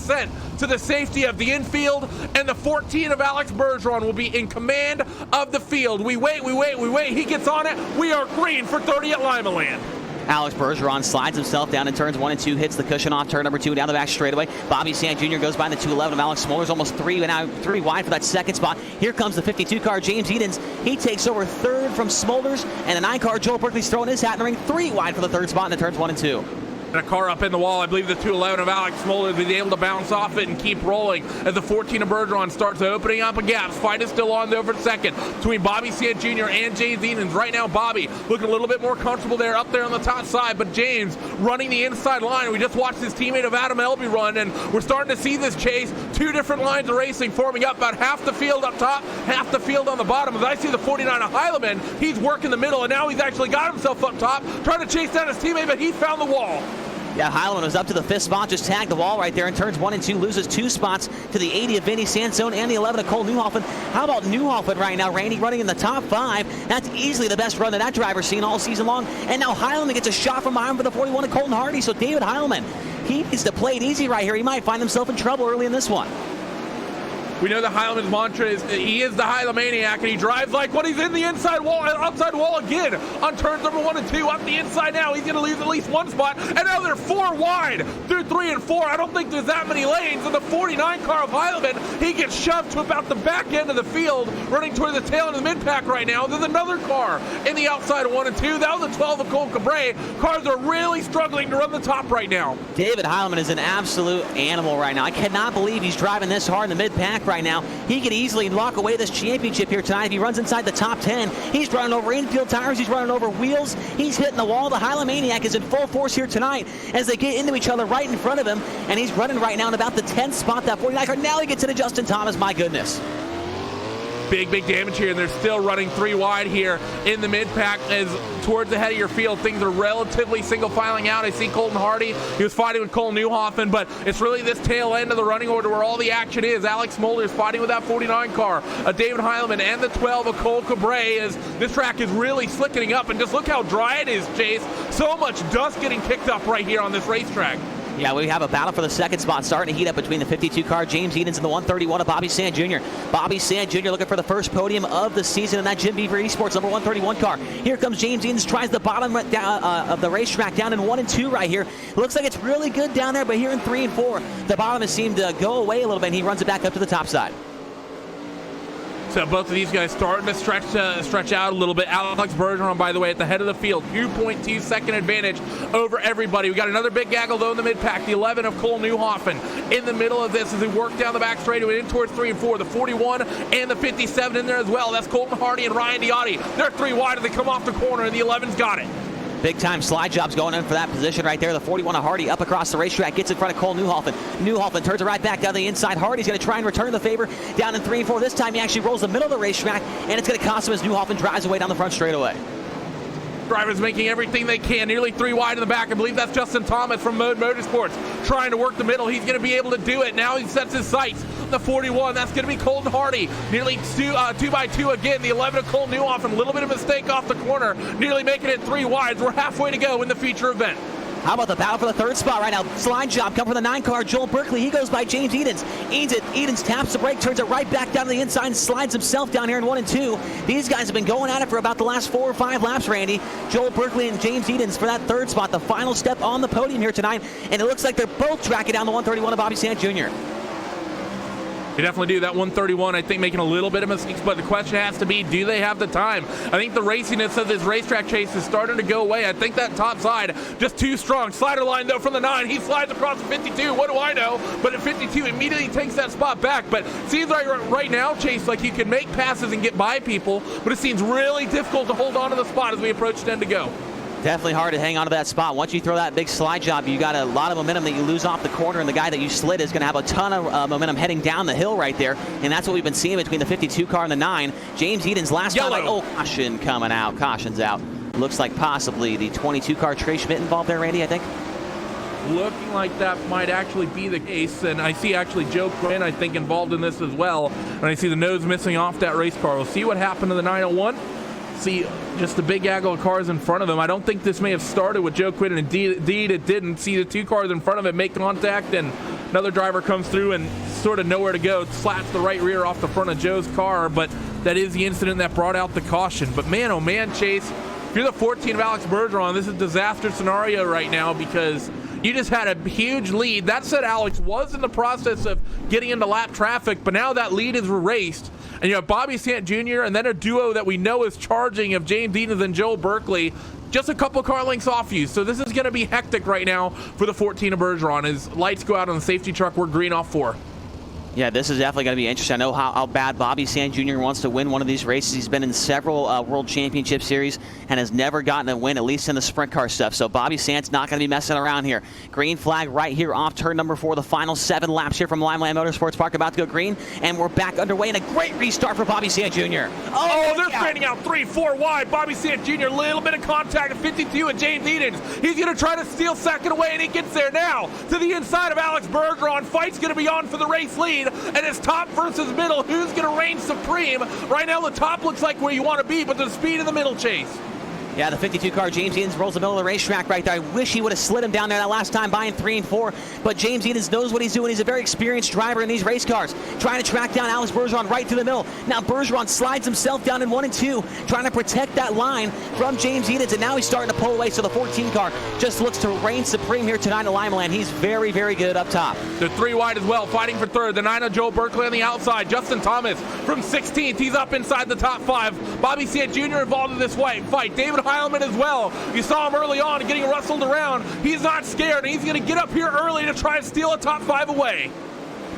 100% to the safety of the infield, and the 14 of Alex Bergeron will be in command of the field. We wait. He gets on it. We are green for 30 at Lima Land. Alex Bergeron slides himself down in turns 1 and 2, hits the cushion off turn number 2 down the back straightaway. Bobby Sand Jr. goes by the 211 of Alex Smoller's, almost three wide for that second spot. Here comes the 52 car, James Edens. He takes over third from Smolders, and the 9 car, Joel Berkeley's throwing his hat in the ring, 3 wide for the third spot in the turns 1 and 2. And a car up in the wall. I believe the 211 of Alex Smolder is able to bounce off it and keep rolling as the 14 of Bergeron starts opening up a gap. Fight is still on over second between Bobby Sand Jr. and James Edens. Right now, Bobby looking a little bit more comfortable there up there on the top side, but James running the inside line. We just watched his teammate of Adam Elby run, and we're starting to see this chase. 2 different lines of racing forming up, about half the field up top, half the field on the bottom. As I see the 49 of Heileman, he's working the middle, and now he's actually got himself up top, trying to chase down his teammate, but he found the wall. Yeah, Heileman was up to the 5th spot, just tagged the wall right there in turns 1 and 2, loses 2 spots to the 80 of Vinny Sansone and the 11 of Cole Newhoffen. How about Newhoffen right now, Randy, running in the top 5? That's easily the best run that driver's seen all season long. And now Heileman gets a shot from behind for the 41 of Colton Hardy. So David Heileman, he needs to play it easy right here. He might find himself in trouble early in this one. We know the Heileman's mantra is he is the Heilemaniac, and he drives like when he's in the outside wall again on turns number 1 and 2 up the inside now. He's going to lose at least 1 spot, and now they're 4 wide through 3 and 4. I don't think there's that many lanes, and the 49 car of Heileman, he gets shoved to about the back end of the field, running toward the tail end of the mid-pack right now. There's another car in the outside of 1 and 2. That was the 12 of Cole Cabre. Cars are really struggling to run the top right now. David Heileman is an absolute animal right now. I cannot believe he's driving this hard in the mid-pack right now. He could easily lock away this championship here tonight if he runs inside the top 10. He's running over infield tires. He's running over wheels. He's hitting the wall. The Heilemaniac is in full force here tonight as they get into each other right in front of him, and he's running right now in about the 10th spot. That 49 car. Now he gets into Justin Thomas. My goodness. Big damage here, and they're still running 3 wide here in the mid-pack as towards the head of your field. Things are relatively single filing out. I see Colton Hardy. He was fighting with Cole Newhoffen, but it's really this tail end of the running order where all the action is. Alex Smolder is fighting with that 49 car. David Heileman and the 12 of Cole Cabre. As this track is really slickening up, and just look how dry it is, Chase. So much dust getting kicked up right here on this racetrack. Yeah, we have a battle for the second spot starting to heat up between the 52 car, James Edens, and the 131 of Bobby Sand Jr. Bobby Sand Jr. looking for the first podium of the season in that Jim Beaver Esports number 131 car. Here comes James Edens, tries the bottom of the racetrack down in 1 and 2 right here. Looks like it's really good down there, but here in 3 and 4, the bottom has seemed to go away a little bit, and he runs it back up to the top side. So both of these guys starting to stretch out a little bit. Alex Bergeron, by the way, at the head of the field, 2.2 second advantage over everybody. We got another big gaggle though in the mid-pack. The 11 of Cole Newhoffen in the middle of this as he worked down the back straightaway in towards 3 and 4. The 41 and the 57 in there as well. That's Colton Hardy and Ryan Diotti. They're 3 wide as they come off the corner, and the 11's got it. Big time slide jobs going in for that position right there. The 41 of Hardy up across the racetrack, gets in front of Cole Newhoffen. Newhoffen turns it right back down the inside. Hardy's going to try and return the favor down in 3 and 4. This time he actually rolls the middle of the racetrack, and it's going to cost him as Newhoffen drives away down the front straightaway. Drivers making everything they can, nearly 3 wide in the back. I believe that's Justin Thomas from Mode Motorsports trying to work the middle. He's going to be able to do it. Now he sets his sights. The 41, that's going to be Colton Hardy. Nearly 2 by 2 again. The 11 of Cole Newhoffen, a little bit of a mistake off the corner, nearly making it 3 wides. We're halfway to go in the feature event. How about the battle for the third spot right now? Slide job coming from the 9 car, Joel Berkeley. He goes by James Edens. Edens taps the brake, turns it right back down to the inside, and slides himself down here in 1 and 2. These guys have been going at it for about the last 4 or 5 laps, Randy. Joel Berkeley and James Edens for that third spot, the final step on the podium here tonight. And it looks like they're both tracking down the 131 of Bobby Sand Jr. They definitely do. That 131, I think, making a little bit of mistakes, but the question has to be, do they have the time? I think the raciness of this racetrack chase is starting to go away. I think that top side, just too strong. Slider line, though, from the 9. He slides across the 52. What do I know? But at 52, immediately takes that spot back. But it seems like right now, Chase, like you can make passes and get by people, but it seems really difficult to hold on to the spot as we approach 10 to go. Definitely hard to hang on to that spot. Once you throw that big slide job, you got a lot of momentum that you lose off the corner, and the guy that you slid is going to have a ton of momentum heading down the hill right there, and that's what we've been seeing between the 52 car and the 9. James Edens last time, caution coming out. Caution's out. Looks like possibly the 22 car Trey Schmidt involved there, Randy, I think. Looking like that might actually be the case, and I see actually Joe Quinn, I think, involved in this as well, and I see the nose missing off that race car. We'll see what happened to the 901. See just the big gaggle of cars in front of him. I don't think this may have started with Joe Quinn, and indeed it didn't. See the 2 cars in front of it make contact, and Another driver comes through and sort of nowhere to go, slaps the right rear off the front of Joe's car, but that is the incident that brought out the caution. But man, oh man, Chase, if you're the 14 of Alex Bergeron, this is a disaster scenario right now because you just had a huge lead. That said, Alex was in the process of getting into lap traffic, but now that lead is erased. And you have Bobby Sant Jr. and then a duo that we know is charging of James Edens and Joel Berkeley, just a couple car lengths off you. So this is going to be hectic right now for the 14 of Bergeron as lights go out on the safety truck. We're green off 4. Yeah, this is definitely going to be interesting. I know how bad Bobby Sant Jr. wants to win one of these races. He's been in several World Championship Series and has never gotten a win, at least in the sprint car stuff. So Bobby Sant's not going to be messing around here. Green flag right here off turn number 4. The final 7 laps here from Limeland Motorsports Park about to go green. And we're back underway, and a great restart for Bobby Sant Jr. Oh, they're straightening out 3-4 wide. Bobby Sant Jr., a little bit of contact at 52 and James Edens. He's going to try to steal second away, and he gets there now to the inside of Alex Bergeron. Fight's going to be on for the race lead, and it's top versus middle. Who's going to reign supreme? Right now, the top looks like where you want to be, but the speed in the middle, Chase. Yeah, the 52 car, James Edens, rolls the middle of the racetrack right there. I wish he would have slid him down there that last time by in 3 and 4, but James Edens knows what he's doing. He's a very experienced driver in these race cars, trying to track down Alex Bergeron right through the middle. Now Bergeron slides himself down in 1 and 2, trying to protect that line from James Edens, and now he's starting to pull away, so the 14 car just looks to reign supreme here tonight at Limeland. He's very, very good up top. They're 3 wide as well, fighting for third. The 9 of Joel Berkeley on the outside. Justin Thomas from 16th. He's up inside the top 5. Bobby Sant Jr. involved in this fight. David Heilman as well. You saw him early on getting rustled around. He's not scared, and he's going to get up here early to try and steal a top 5 away.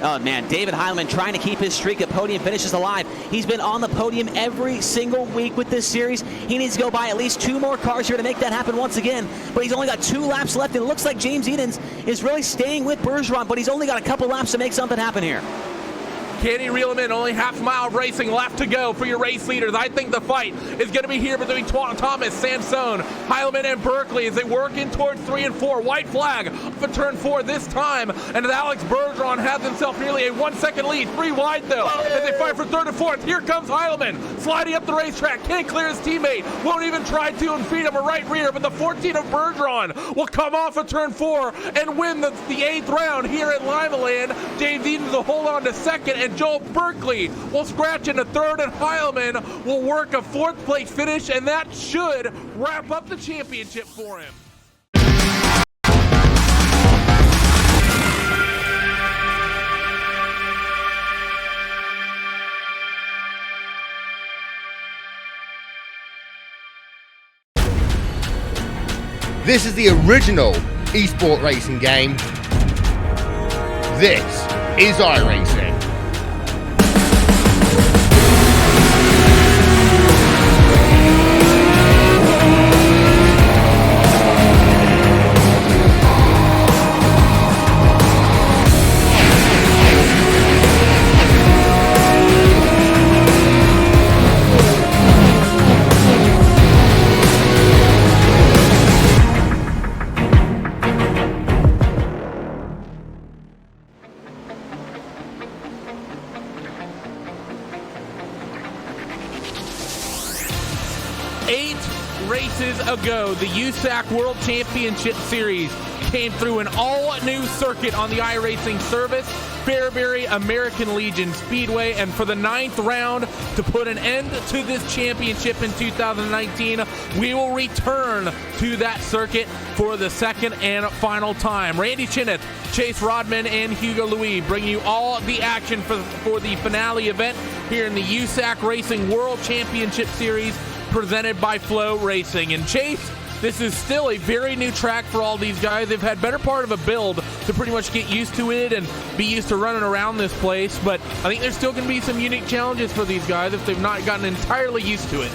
Oh, man, David Heilman trying to keep his streak of podium finishes alive. He's been on the podium every single week with this series. He needs to go by at least 2 more cars here to make that happen once again. But he's only got 2 laps left, and it looks like James Edens is really staying with Bergeron, but he's only got a couple laps to make something happen here. Can he reel him in? Only half mile of racing left to go for your race leaders. I think the fight is going to be here between Thomas, Sansone, Heilman, and Berkeley as they work in towards 3 and 4. White flag for turn 4 this time. And Alex Bergeron has himself nearly a 1-second lead. 3 wide, though, as they fight for 3rd and 4th. Here comes Heilman, sliding up the racetrack. Can't clear his teammate. Won't even try to and feed him a right rear. But the 14 of Bergeron will come off of turn 4 and win the 8th round here at Limeland. James Edens will hold on to 2nd, and Joel Berkeley will scratch into 3rd, and Heilman will work a 4th place finish, and that should wrap up the championship for him. This is the original eSport racing game. This is iRacing. Ago, the USAC World Championship Series came through an all-new circuit on the iRacing service, Fairbury American Legion Speedway, and for the 9th round, to put an end to this championship in 2019, we will return to that circuit for the 2nd and final time. Randy Chineth, Chase Rodman, and Hugo Louis bring you all the action for the finale event here in the USAC Racing World Championship Series, presented by Flow Racing. And Chase, this is still a very new track for all these guys. They've had better part of a build to pretty much get used to it and be used to running around this place, but I think there's still going to be some unique challenges for these guys if they've not gotten entirely used to it.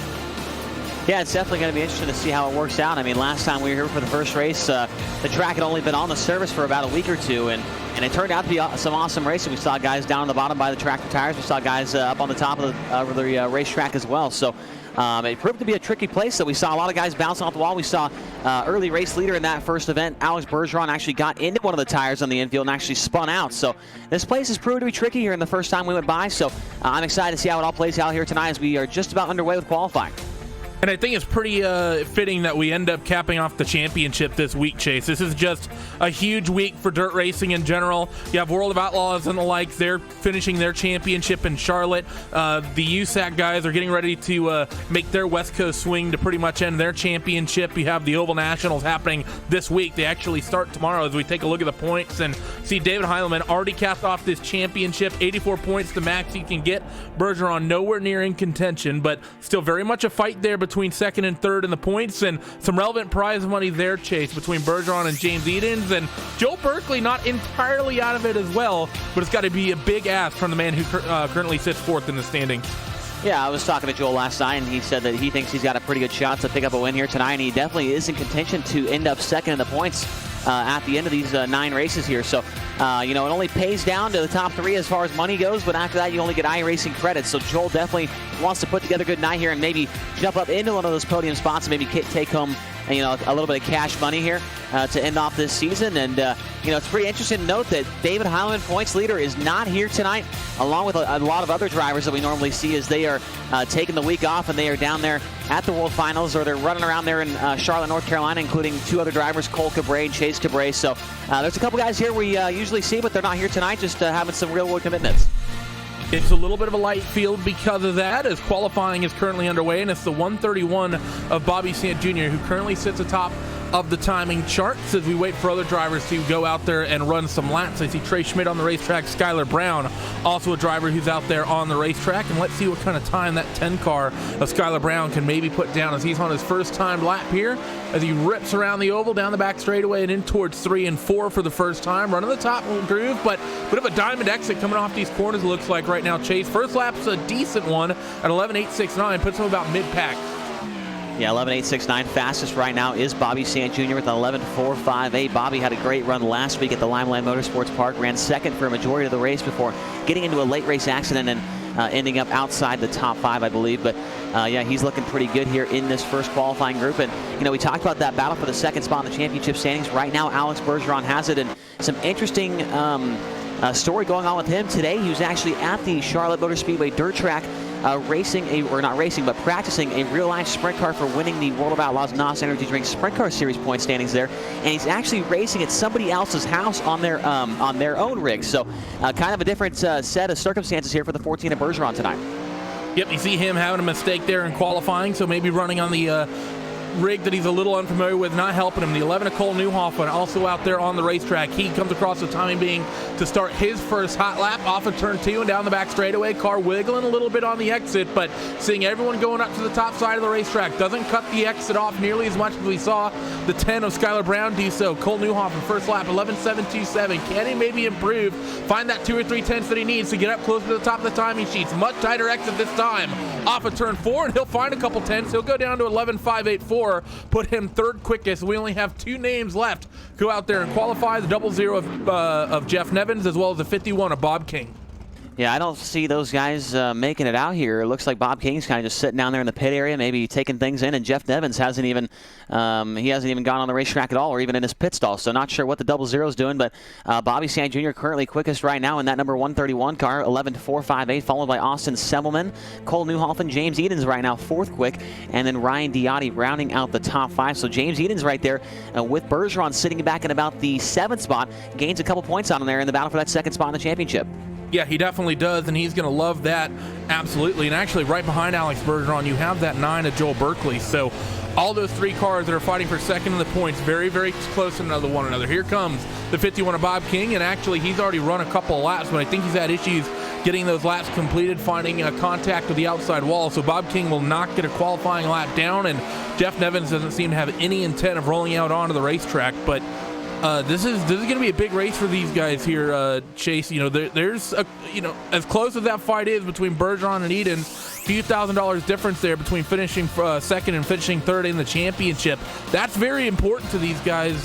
Yeah, it's definitely going to be interesting to see how it works out. I mean, last time we were here for the first race, the track had only been on the service for about a week or 2, and it turned out to be some awesome racing. We saw guys down on the bottom by the tractor tires. We saw guys up on the top of the racetrack as well. So it proved to be a tricky place. So we saw a lot of guys bounce off the wall. We saw early race leader in that first event, Alex Bergeron, actually got into one of the tires on the infield and actually spun out. So this place has proved to be tricky here in the first time we went by. So I'm excited to see how it all plays out here tonight as we are just about underway with qualifying. And I think it's pretty fitting that we end up capping off the championship this week, Chase. This is just a huge week for dirt racing in general. You have World of Outlaws and the like. They're finishing their championship in Charlotte. The USAC guys are getting ready to make their West Coast swing to pretty much end their championship. You have the Oval Nationals happening this week. They actually start tomorrow as we take a look at the points and see David Heilemann already capped off this championship. 84 points, the max he can get. Bergeron nowhere near in contention, but still very much a fight there between second and third in the points, and some relevant prize money there, Chase, between Bergeron and James Edens, and Joe Berkeley not entirely out of it as well, but it's got to be a big ask from the man who currently sits fourth in the standings. Yeah, I was talking to Joel last night, and he said that he thinks he's got a pretty good shot to pick up a win here tonight, and he definitely is in contention to end up second in the points at the end of these 9 races here. So, it only pays down to the top 3 as far as money goes, but after that, you only get iRacing credits. So Joel definitely wants to put together a good night here and maybe jump up into one of those podium spots and maybe take home a little bit of cash money here to end off this season. And, it's pretty interesting to note that David Heilemann, points leader, is not here tonight, along with a lot of other drivers that we normally see as they are taking the week off and they are down there at the World Finals, or they're running around there in Charlotte, North Carolina, including 2 other drivers, Cole Cabre and Chase Cabre. So there's a couple guys here we usually see, but they're not here tonight, just having some real-world commitments. It's a little bit of a light field because of that, as qualifying is currently underway, and it's the 131 of Bobby Sant Jr., who currently sits atop of the timing charts as we wait for other drivers to go out there and run some laps. I see Trey Schmidt on the racetrack, Skylar Brown, also a driver who's out there on the racetrack, and let's see what kind of time that 10 car of Skylar Brown can maybe put down as he's on his first time lap here, as he rips around the oval, down the back straightaway and in towards 3 and 4 for the first time, running the top groove, but a bit of a diamond exit coming off these corners, it looks like right now, Chase. First lap's a decent one at 11.869, puts him about mid-pack. Yeah, 11.869 fastest right now is Bobby Sant Jr. with an 11.458. Bobby had a great run last week at the Limelight Motorsports Park, ran second for a majority of the race before getting into a late race accident and ending up outside the top 5, I believe. But yeah, he's looking pretty good here in this first qualifying group. And we talked about that battle for the second spot in the championship standings. Right now, Alex Bergeron has it, and some interesting story going on with him today. He was actually at the Charlotte Motor Speedway dirt track practicing a real-life sprint car for winning the World of Outlaws NOS Energy Drink Sprint Car Series point standings there, and he's actually racing at somebody else's house on their own rig. So kind of a different set of circumstances here for the 14 of Bergeron tonight. Yep, you see him having a mistake there in qualifying, so maybe running on the rig that he's a little unfamiliar with, not helping him. The 11 of Cole Newhoffen also out there on the racetrack. He comes across the timing being to start his first hot lap off of turn 2 and down the back straightaway. Car wiggling a little bit on the exit, but seeing everyone going up to the top side of the racetrack. Doesn't cut the exit off nearly as much as we saw the 10 of Skylar Brown do so. Cole Newhoffen, first lap, 11.727. Can he maybe improve, find that 2 or 3 tenths that he needs to get up closer to the top of the timing sheets? Much tighter exit this time off of turn 4, and he'll find a couple tenths. He'll go down to 11.584. Put him third quickest. We only have 2 names left. Go out there and qualify the 00 of Jeff Nevins, as well as the 51 of Bob King. Yeah, I don't see those guys making it out here. It looks like Bob King's kind of just sitting down there in the pit area, maybe taking things in, and Jeff Nevins hasn't even gone on the racetrack at all, or even in his pit stall. So not sure what the 00 is doing, but Bobby Sant Jr. currently quickest right now in that number 131 car, 11.458, followed by Austin Semmelman, Cole Newhoffen, James Edens right now fourth quick, and then Ryan Diotti rounding out the top 5. So James Edens right there with Bergeron sitting back in about the 7th spot, gains a couple points on him there in the battle for that second spot in the championship. Yeah, he definitely does, and he's going to love that, absolutely. And actually, right behind Alex Bergeron, you have that 9 of Joel Berkeley. So all those 3 cars that are fighting for second in the points, very, very close to one another. Here comes the 51 of Bob King, and actually, he's already run a couple of laps, but I think he's had issues getting those laps completed, finding a contact with the outside wall. So Bob King will not get a qualifying lap down, and Jeff Nevins doesn't seem to have any intent of rolling out onto the racetrack, but this is going to be a big race for these guys here, Chase. There's as close as that fight is between Bergeron and Edens, few $1,000s difference there between finishing second and finishing third in the championship. That's very important to these guys,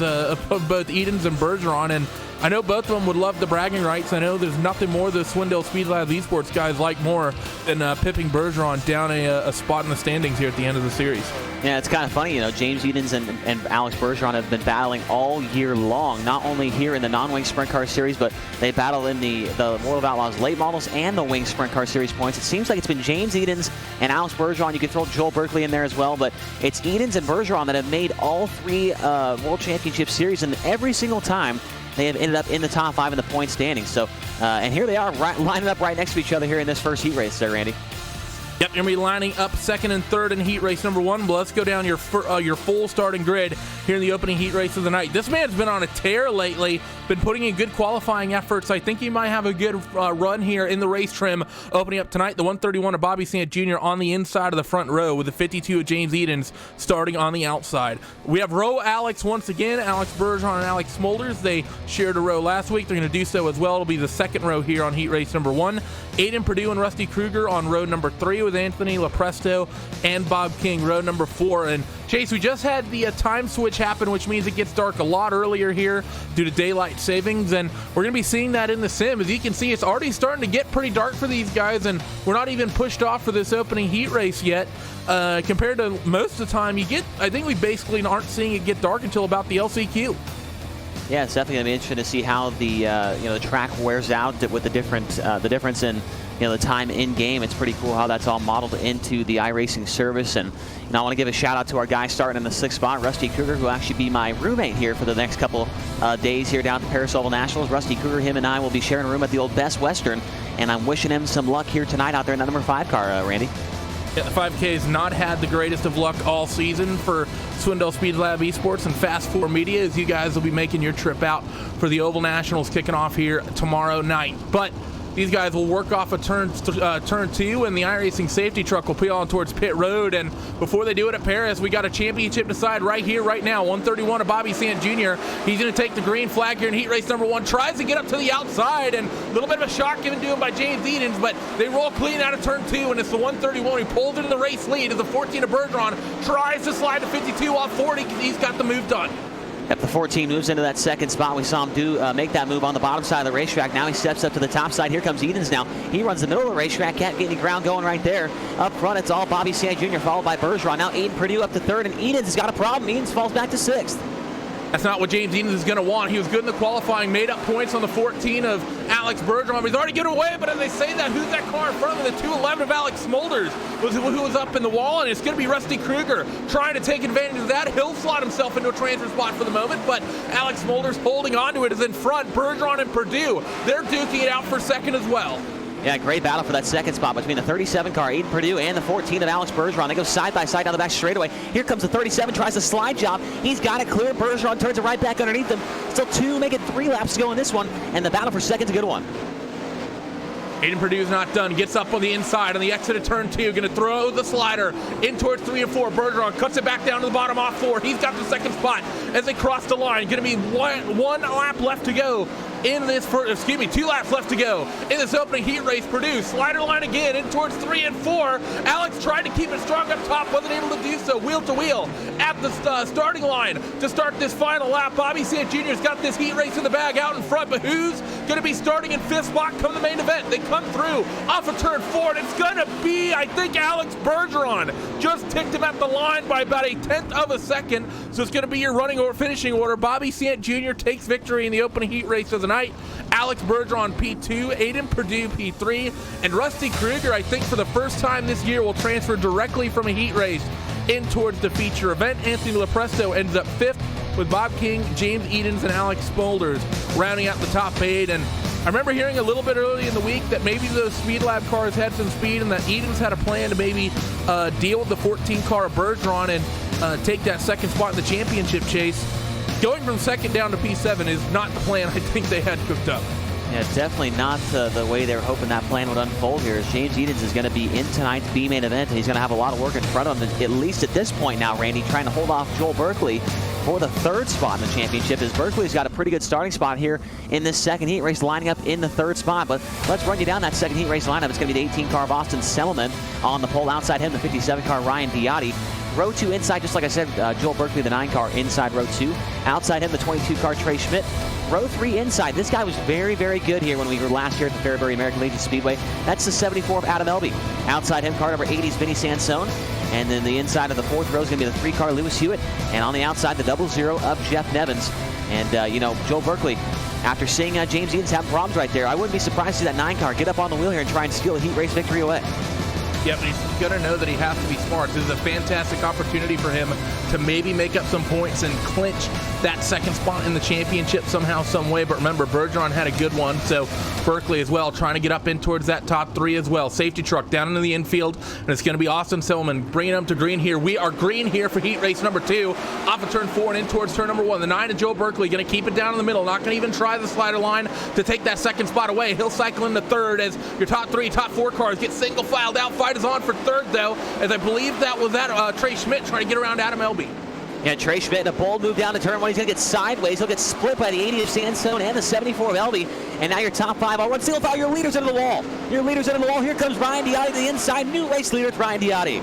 both Edens and Bergeron. And I know both of them would love the bragging rights. I know there's nothing more the Swindell Speed Lab Esports guys like more than pipping Bergeron down a spot in the standings here at the end of the series. Yeah, it's kind of funny, James Edens and Alex Bergeron have been battling all year long, not only here in the non-wing sprint car series, but they battle in the World of Outlaws late models and the wing sprint car series points. It seems like it's been James Edens and Alex Bergeron. You can throw Joel Berkeley in there as well, but it's Edens and Bergeron that have made all 3 World Championship series, and every single time they have ended up in the top 5 in the point standings. So, and here they are lining up right next to each other here in this first heat race there, Randy. Yep, you're going to be lining up second and third in heat race number 1. But let's go down your full starting grid here in the opening heat race of the night. This man's been on a tear lately, been putting in good qualifying efforts. I think he might have a good run here in the race trim opening up tonight. The 131 of Bobby Sant Jr. on the inside of the front row with the 52 of James Edens starting on the outside. We have row Alex once again, Alex Bergeron and Alex Smolders. They shared a row last week. They're going to do so as well. It'll be the second row here on heat race number 1. Aiden Perdue and Rusty Kruger on row number 3 with Anthony Lepresto and Bob King, row number 4. And Chase, we just had the time switch happen, which means it gets dark a lot earlier here due to daylight savings, and we're going to be seeing that in the sim. As you can see, it's already starting to get pretty dark for these guys, and we're not even pushed off for this opening heat race yet. Compared to most of the time, I think we basically aren't seeing it get dark until about the LCQ. Yeah, it's definitely going to be interesting to see how the track wears out with the difference in the time in game. It's pretty cool how that's all modeled into the iRacing service. And I want to give a shout out to our guy starting in the 6th spot, Rusty Kruger, who will actually be my roommate here for the next couple days here down at the Paris Oval Nationals. Rusty Kruger, him and I will be sharing a room at the old Best Western, and I'm wishing him some luck here tonight out there in the number 5 car, Randy. Yeah, the 5K has not had the greatest of luck all season for Swindell Speed Lab Esports and Fast 4 Media, as you guys will be making your trip out for the Oval Nationals kicking off here tomorrow night. But these guys will work off a turn 2, and the iRacing safety truck will peel on towards pit road. And before they do it at Paris, we got a championship to decide right here, right now. 131 of Bobby Sant Jr. He's going to take the green flag here in heat race number 1. Tries to get up to the outside, and a little bit of a shock given to him by James Edens, but they roll clean out of turn 2, and it's the 131 who pulls into the race lead as the 14 of Bergeron tries to slide to 52 off 40. He's got the move done. Yep, the 14 moves into that 2nd spot. We saw him make that move on the bottom side of the racetrack. Now he steps up to the top side. Here comes Edens now. He runs the middle of the racetrack. Can't get any ground going right there. Up front, it's all Bobby Sant Jr. followed by Bergeron. Now Aiden Perdue up to 3rd, and Edens has got a problem. Edens falls back to 6th. That's not what James Edens is going to want. He was good in the qualifying, made up points on the 14 of Alex Bergeron, but he's already given away. But as they say that, who's that car in front of him? The 211 of Alex Smolders who was up in the wall, and it's going to be Rusty Kruger trying to take advantage of that. He'll slot himself into a transfer spot for the moment, but Alex Smolders holding on to it is in front. Bergeron and Perdue, they're duking it out for second as well. Yeah, great battle for that 2nd spot between the 37 car, Aiden Perdue, and the 14 of Alex Bergeron. They go side by side down the back straightaway. Here comes the 37, tries a slide job. He's got it clear. Bergeron turns it right back underneath him. Still 2, making 3 laps to go in this one, and the battle for second's a good one. Aiden Perdue's not done. Gets up on the inside on the exit of turn 2. Going to throw the slider in towards 3 and 4. Bergeron cuts it back down to the bottom off 4. He's got the 2nd spot as they cross the line. Going to be one lap left to go in this, 2 laps left to go in this opening heat race. Perdue, slider line again in towards 3 and 4. Alex tried to keep it strong up top, wasn't able to do so. Wheel to wheel at the starting line to start this final lap. Bobby Sant Jr.'s got this heat race in the bag out in front, but who's going to be starting in 5th spot come the main event? They come through off of turn 4, and it's going to be, I think, Alex Bergeron. Just ticked him at the line by about 1/10 of a second, so it's going to be your running or finishing order. Bobby Sant Jr. takes victory in the opening heat race of the night. Alex Bergeron P2, Aiden Perdue P3, and Rusty Kruger, I think for the first time this year, will transfer directly from a heat race in towards the feature event. Anthony Lepresto ends up 5th with Bob King, James Edens, and Alex Smolders rounding out the top 8. And I remember hearing a little bit early in the week that maybe those Speed Lab cars had some speed and that Edens had a plan to maybe deal with the 14 car of Bergeron and take that 2nd spot in the championship chase. Going from 2nd down to P7 is not the plan I think they had cooked up. Yeah, definitely not the way they were hoping that plan would unfold here. James Edens is going to be in tonight's B main event, and he's going to have a lot of work in front of him, at least at this point now, Randy, trying to hold off Joel Berkeley for the 3rd spot in the championship, as Berkeley's got a pretty good starting spot here in this 2nd heat race, lining up in the 3rd spot. But let's run you down that 2nd heat race lineup. It's going to be the 18 car of Austin Selman on the pole. Outside him, the 57 car Ryan Diatti. Row 2 inside, just like I said, Joel Berkeley, the 9 car inside row 2. Outside him, the 22 car Trey Schmidt. row 3 inside. This guy was very, very good here when we were last here at the Fairbury American Legion Speedway. That's the 74 of Adam Elby. Outside him, car number 80 is Vinny Sansone. And then the inside of the 4th row is going to be the 3-car Lewis Hewitt. And on the outside, the 00 of Jeff Nevins. And, you know, Joe Berkeley, after seeing James Edens have problems right there, I wouldn't be surprised to see that 9-car get up on the wheel here and try and steal a heat race victory away. Yeah, but he's going to know that he has to be smart. This is a fantastic opportunity for him to maybe make up some points and clinch that second spot in the championship somehow, some way. But remember, Bergeron had a good one, so Berkeley as well, trying to get up in towards that top 3 as well. Safety truck down into the infield, and it's going to be Austin Silverman bringing him to green here. We are green here for heat race number 2, off of turn 4 and in towards turn number 1. The 9 of Joe Berkeley going to keep it down in the middle, not going to even try the slider line to take that second spot away. He'll cycle into 3rd as your top 3, top 4 cars get single filed out. Fight is on for 3rd, though, as I believe that was Trey Schmidt trying to get around Adam Elby. Yeah, Trey Schmidt in a bold move down to turn 1. He's going to get sideways. He'll get split by the 80 of Sansone and the 74 of Elby. And now your top 5 all run single file. Your leaders into the wall. Your leaders into the wall. Here comes Ryan Diotti to the inside. New race leader, Ryan Diotti.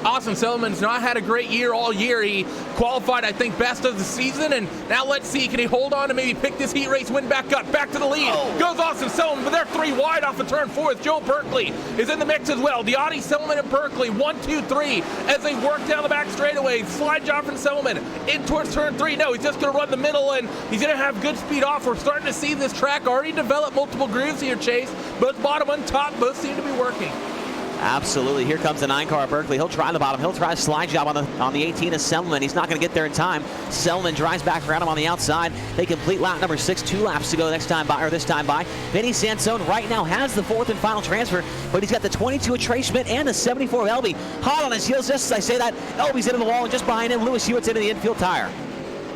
Austin Silverman's not had a great year all year. He qualified, I think, best of the season, and now let's see, can he hold on to maybe pick this heat race win back up? Back to the lead goes Austin Silverman, but they're 3 wide off of turn 4. Joe Berkeley is in the mix as well. Diotti, Silverman, and Berkeley 1, 2, 3 as they work down the back straightaway. Slide job from Silverman in towards turn 3. No, he's just going to run the middle, and he's going to have good speed off. We're starting to see this track already develop multiple grooves here, Chase. Both bottom and top both seem to be working. Absolutely. Here comes the 9-car of Berkeley. He'll try the bottom. He'll try a slide job on the 18 of Selman. He's not going to get there in time. Selman drives back around him on the outside. They complete lap number 6. 2 laps to go this time by. Vinny Sansone right now has the 4th and final transfer, but he's got the 22 of Trey Schmidt and the 74 of Elby. Hot on his heels, just as I say that. Elby's into the wall, and just behind him, Lewis Hewitt's into the infield tire.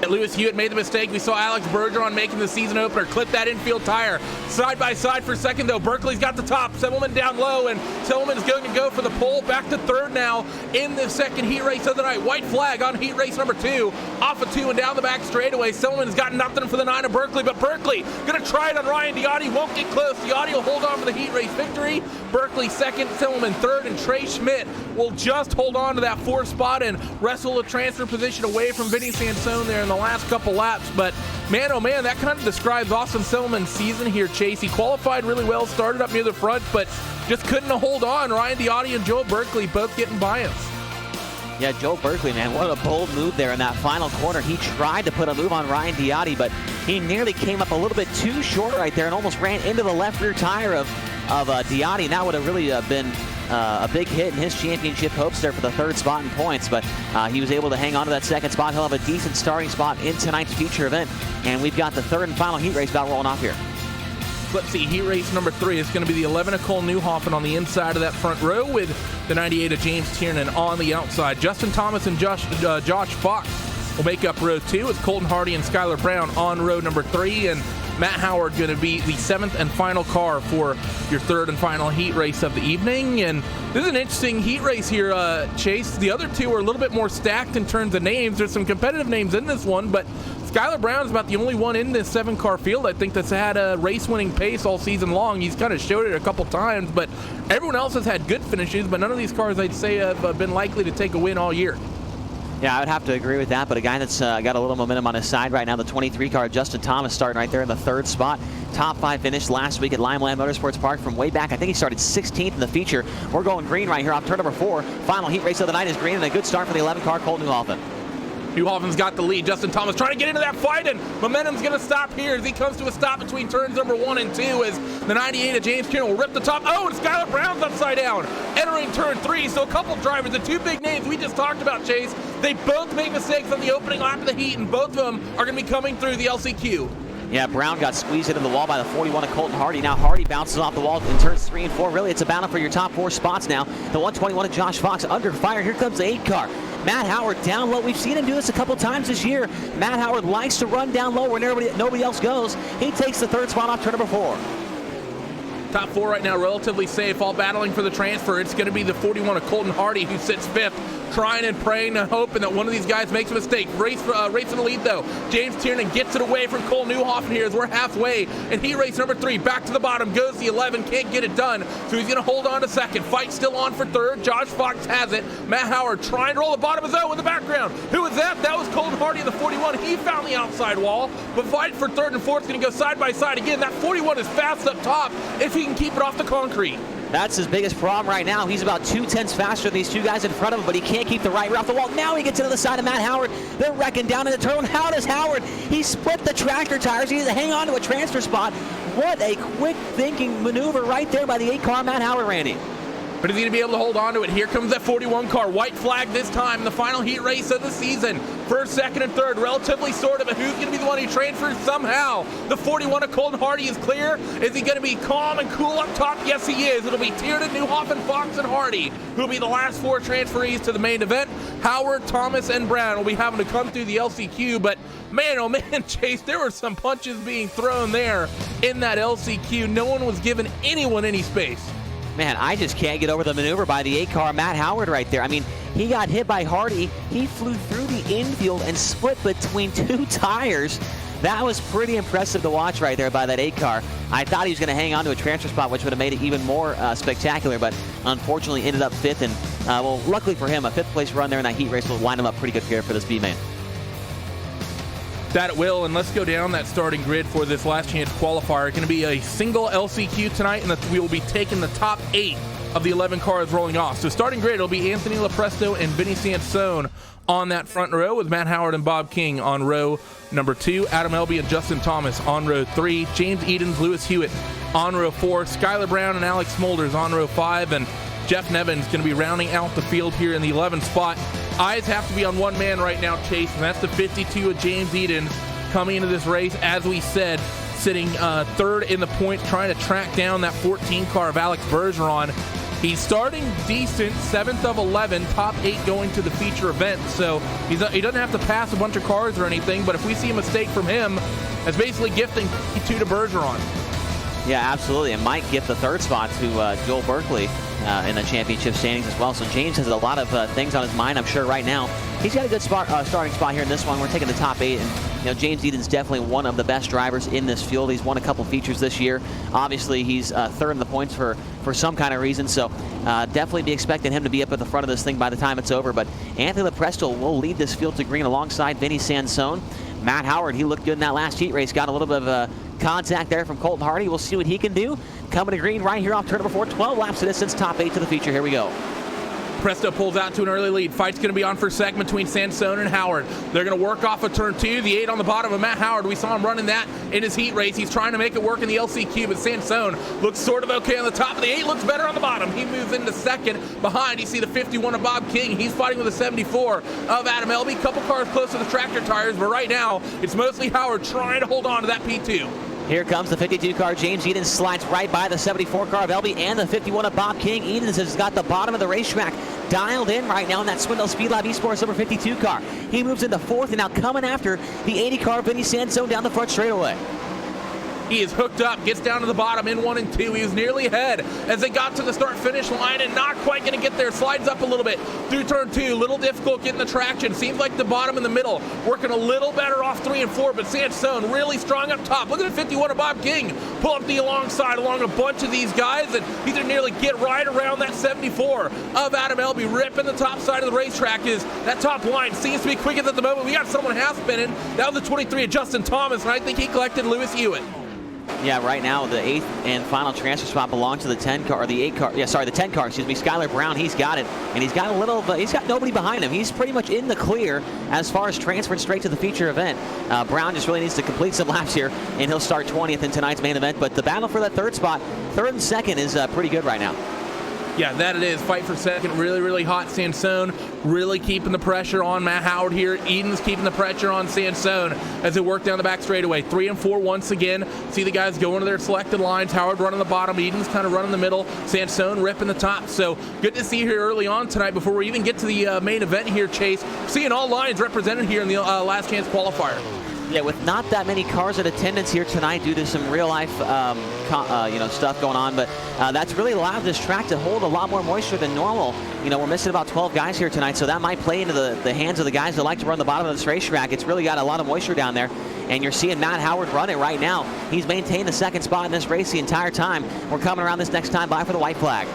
Lewis Hewitt made the mistake. We saw Alex Bergeron making the season opener, clip that infield tire. Side by side for second, though. Berkeley's got the top. Silverman down low, and Silverman is going to go for the pole. Back to 3rd now in the second heat race of the night. White flag on heat race number 2. Off of 2 and down the back straightaway. Silverman has got nothing for the 9 of Berkeley, but Berkeley going to try it on Ryan Diotti. Won't get close. Diotti will hold on for the heat race victory. Berkeley 2nd, Silverman 3rd, and Trey Schmidt will just hold on to that 4th spot and wrestle a transfer position away from Vinny Sansone there in the last couple laps. But man, oh man, that kind of describes Austin Silverman's season here, Chase. He qualified really well, started up near the front, but just couldn't hold on. Ryan Diotti and Joe Berkeley both getting by him. Yeah, Joe Berkeley, man, what a bold move there in that final corner. He tried to put a move on Ryan Diotti, but he nearly came up a little bit too short right there and almost ran into the left rear tire of Diotti, and that would have really been a big hit in his championship hopes there for the 3rd spot in points, but he was able to hang on to that 2nd spot. He'll have a decent starting spot in tonight's feature event, and we've got the 3rd and final heat race about rolling off here. Let's see, heat race number 3 is going to be the 11 of Cole Newhoffen on the inside of that front row, with the 98 of James Tiernan on the outside. Justin Thomas and Josh Fox will make up row 2. It's Colton Hardy and Skylar Brown on row number 3, and Matt Howard going to be the 7th and final car for your 3rd and final heat race of the evening. And this is an interesting heat race here, Chase. The other 2 are a little bit more stacked in terms of names. There's some competitive names in this one, but Skylar Brown is about the only one in this 7-car field, I think, that's had a race-winning pace all season long. He's kind of showed it a couple times, but everyone else has had good finishes, but none of these cars, I'd say, have been likely to take a win all year. Yeah, I would have to agree with that, but a guy that's got a little momentum on his side right now, the 23 car, Justin Thomas, starting right there in the 3rd spot. Top 5 finish last week at Limeland Motorsports Park from way back. I think he started 16th in the feature. We're going green right here off turn number 4. Final heat race of the night is green, and a good start for the 11 car, Cole Newhoffen. Newhoffen's got the lead. Justin Thomas trying to get into that fight, and momentum's going to stop here as he comes to a stop between turns number 1 and 2 as the 98 of James Tiernan will rip the top. Oh, and Skylar Brown's upside down. Entering turn 3, so a couple drivers, the 2 big names we just talked about, Chase, they both made mistakes on the opening lap of the heat, and both of them are going to be coming through the LCQ. Yeah, Brown got squeezed into the wall by the 41 of Colton Hardy. Now Hardy bounces off the wall in turns 3 and 4. Really, it's a battle for your top 4 spots now. The 121 of Josh Fox under fire. Here comes the 8 car. Matt Howard down low. We've seen him do this a couple times this year. Matt Howard likes to run down low where nobody else goes. He takes the 3rd spot off turn number 4. Top 4 right now, relatively safe, all battling for the transfer. It's going to be the 41 of Colton Hardy who sits 5th, trying and praying and hoping that one of these guys makes a mistake. Race for the lead, though. James Tiernan gets it away from Cole Newhoffen here as we're halfway, and he race number 3 back to the bottom, goes the 11, can't get it done, so he's going to hold on to 2nd. Fight still on for 3rd. Josh Fox has it. Matt Howard trying to roll the bottom of his own in the background. Who was that? That was Colton Hardy of the 41. He found the outside wall, but fight for 3rd and 4th is going to go side by side again. That 41 is fast up top if he can keep it off the concrete. That's his biggest problem right now. He's about 2/10 faster than these 2 guys in front of him, but he can't keep the right rear off the wall. Now he gets into the side of Matt Howard. They're wrecking down in the turn. How does Howard? He split the tractor tires. He needs to hang on to a transfer spot. What a quick thinking maneuver right there by the 8-car Matt Howard, Randy. But is he going to be able to hold on to it? Here comes that 41 car. White flag this time, the final heat race of the season. 1st, 2nd, and 3rd, relatively sorted, but who's going to be the one who transfers somehow? The 41 of Colton Hardy is clear. Is he going to be calm and cool up top? Yes, he is. It'll be Tiernan, Newhoffen, Fox, and Hardy, who will be the last 4 transferees to the main event. Howard, Thomas, and Brown will be having to come through the LCQ, but man, oh man, Chase, there were some punches being thrown there in that LCQ. No one was giving anyone any space. Man, I just can't get over the maneuver by the 8-car Matt Howard right there. I mean, he got hit by Hardy. He flew through the infield and split between 2 tires. That was pretty impressive to watch right there by that 8-car. I thought he was going to hang on to a transfer spot, which would have made it even more spectacular, but unfortunately ended up 5th. And, well, luckily for him, a 5th place run there in that heat race will wind him up pretty good here for this B-man. That it will, and let's go down that starting grid for this last chance qualifier. It's going to be a single LCQ tonight, and we will be taking the top 8 of the 11 cars rolling off. So starting grid, it'll be Anthony Lepresto and Vinny Sansone on that front row, with Matt Howard and Bob King on row number 2, Adam Elby and Justin Thomas on row 3, James Edens, Lewis Hewitt on row 4, Skylar Brown and Alex Smolders on row 5, and Jeff Nevin's going to be rounding out the field here in the 11th spot. Eyes have to be on one man right now, Chase, and that's the 52 of James Edens coming into this race, as we said, sitting 3rd in the points, trying to track down that 14 car of Alex Bergeron. He's starting decent, 7th of 11, top 8 going to the feature event, so he doesn't have to pass a bunch of cars or anything, but if we see a mistake from him, that's basically gifting P2 to Bergeron. Yeah, absolutely, and might gift the 3rd spot to Joel Berkeley in the championship standings as well. So James has a lot of things on his mind, I'm sure, right now. He's got a good starting spot here in this one. We're taking the top 8, and James Eden's definitely one of the best drivers in this field. He's won a couple features this year. Obviously, he's 3rd in the points for some kind of reason, so definitely be expecting him to be up at the front of this thing by the time it's over. But Anthony Lepresto will lead this field to green alongside Vinny Sansone. Matt Howard, he looked good in that last heat race, got a little bit of contact there from Colton Hardy. We'll see what he can do. Coming to green right here off turn number 4, 12 laps of distance, top 8 to the feature. Here we go. Presto pulls out to an early lead. Fight's going to be on for a second between Sansone and Howard. They're going to work off of turn 2. The 8 on the bottom of Matt Howard. We saw him running that in his heat race. He's trying to make it work in the LCQ, but Sansone looks sort of okay on the top. The 8 looks better on the bottom. He moves into 2nd. Behind, you see the 51 of Bob King. He's fighting with the 74 of Adam Elby. Couple cars close to the tractor tires, but right now, it's mostly Howard trying to hold on to that P2. Here comes the 52 car. James Edens slides right by the 74 car of Elby and the 51 of Bob King. Edens has got the bottom of the racetrack dialed in right now in that Swindle Speed Lab Esports number 52 car. He moves into 4th, and now coming after the 80 car Vinny Sansone down the front straightaway. He is hooked up, gets down to the bottom in 1 and 2. He was nearly ahead as they got to the start-finish line and not quite going to get there. Slides up a little bit through turn 2. Little difficult getting the traction. Seems like the bottom and the middle working a little better off 3 and 4, but Sansone really strong up top. Look at the 51 of Bob King. Pull up the alongside along a bunch of these guys, and he's going to nearly get right around that 74 of Adam Elby. Ripping the top side of the racetrack. Is that top line seems to be quickest at the moment. We got someone half spinning. That was the 23 of Justin Thomas, and I think he collected Lewis Hewitt. Yeah, right now the 8th and final transfer spot belongs to the 10 car, or the 8 car. Yeah, sorry, the 10 car. Excuse me. Skylar Brown, he's got it, and he's got a little. He's got nobody behind him. He's pretty much in the clear as far as transferring straight to the feature event. Brown just really needs to complete some laps here, and he'll start 20th in tonight's main event. But the battle for that 3rd spot, 3rd and 2nd, is pretty good right now. Yeah, that it is. Fight for 2nd. Really, really hot. Sansone really keeping the pressure on Matt Howard here. Edens keeping the pressure on Sansone as they work down the back straightaway. 3 and 4 once again. See the guys going to their selected lines. Howard running the bottom. Edens kind of running the middle. Sansone ripping the top. So good to see here early on tonight before we even get to the main event here, Chase. Seeing all lines represented here in the last chance qualifier. Yeah, with not that many cars in attendance here tonight due to some real life stuff going on, but that's really allowed this track to hold a lot more moisture than normal. We're missing about 12 guys here tonight, so that might play into the hands of the guys that like to run the bottom of this racetrack. It's really got a lot of moisture down there, and you're seeing Matt Howard run it right now. He's maintained the second spot in this race the entire time. We're coming around this next time by for the white flag.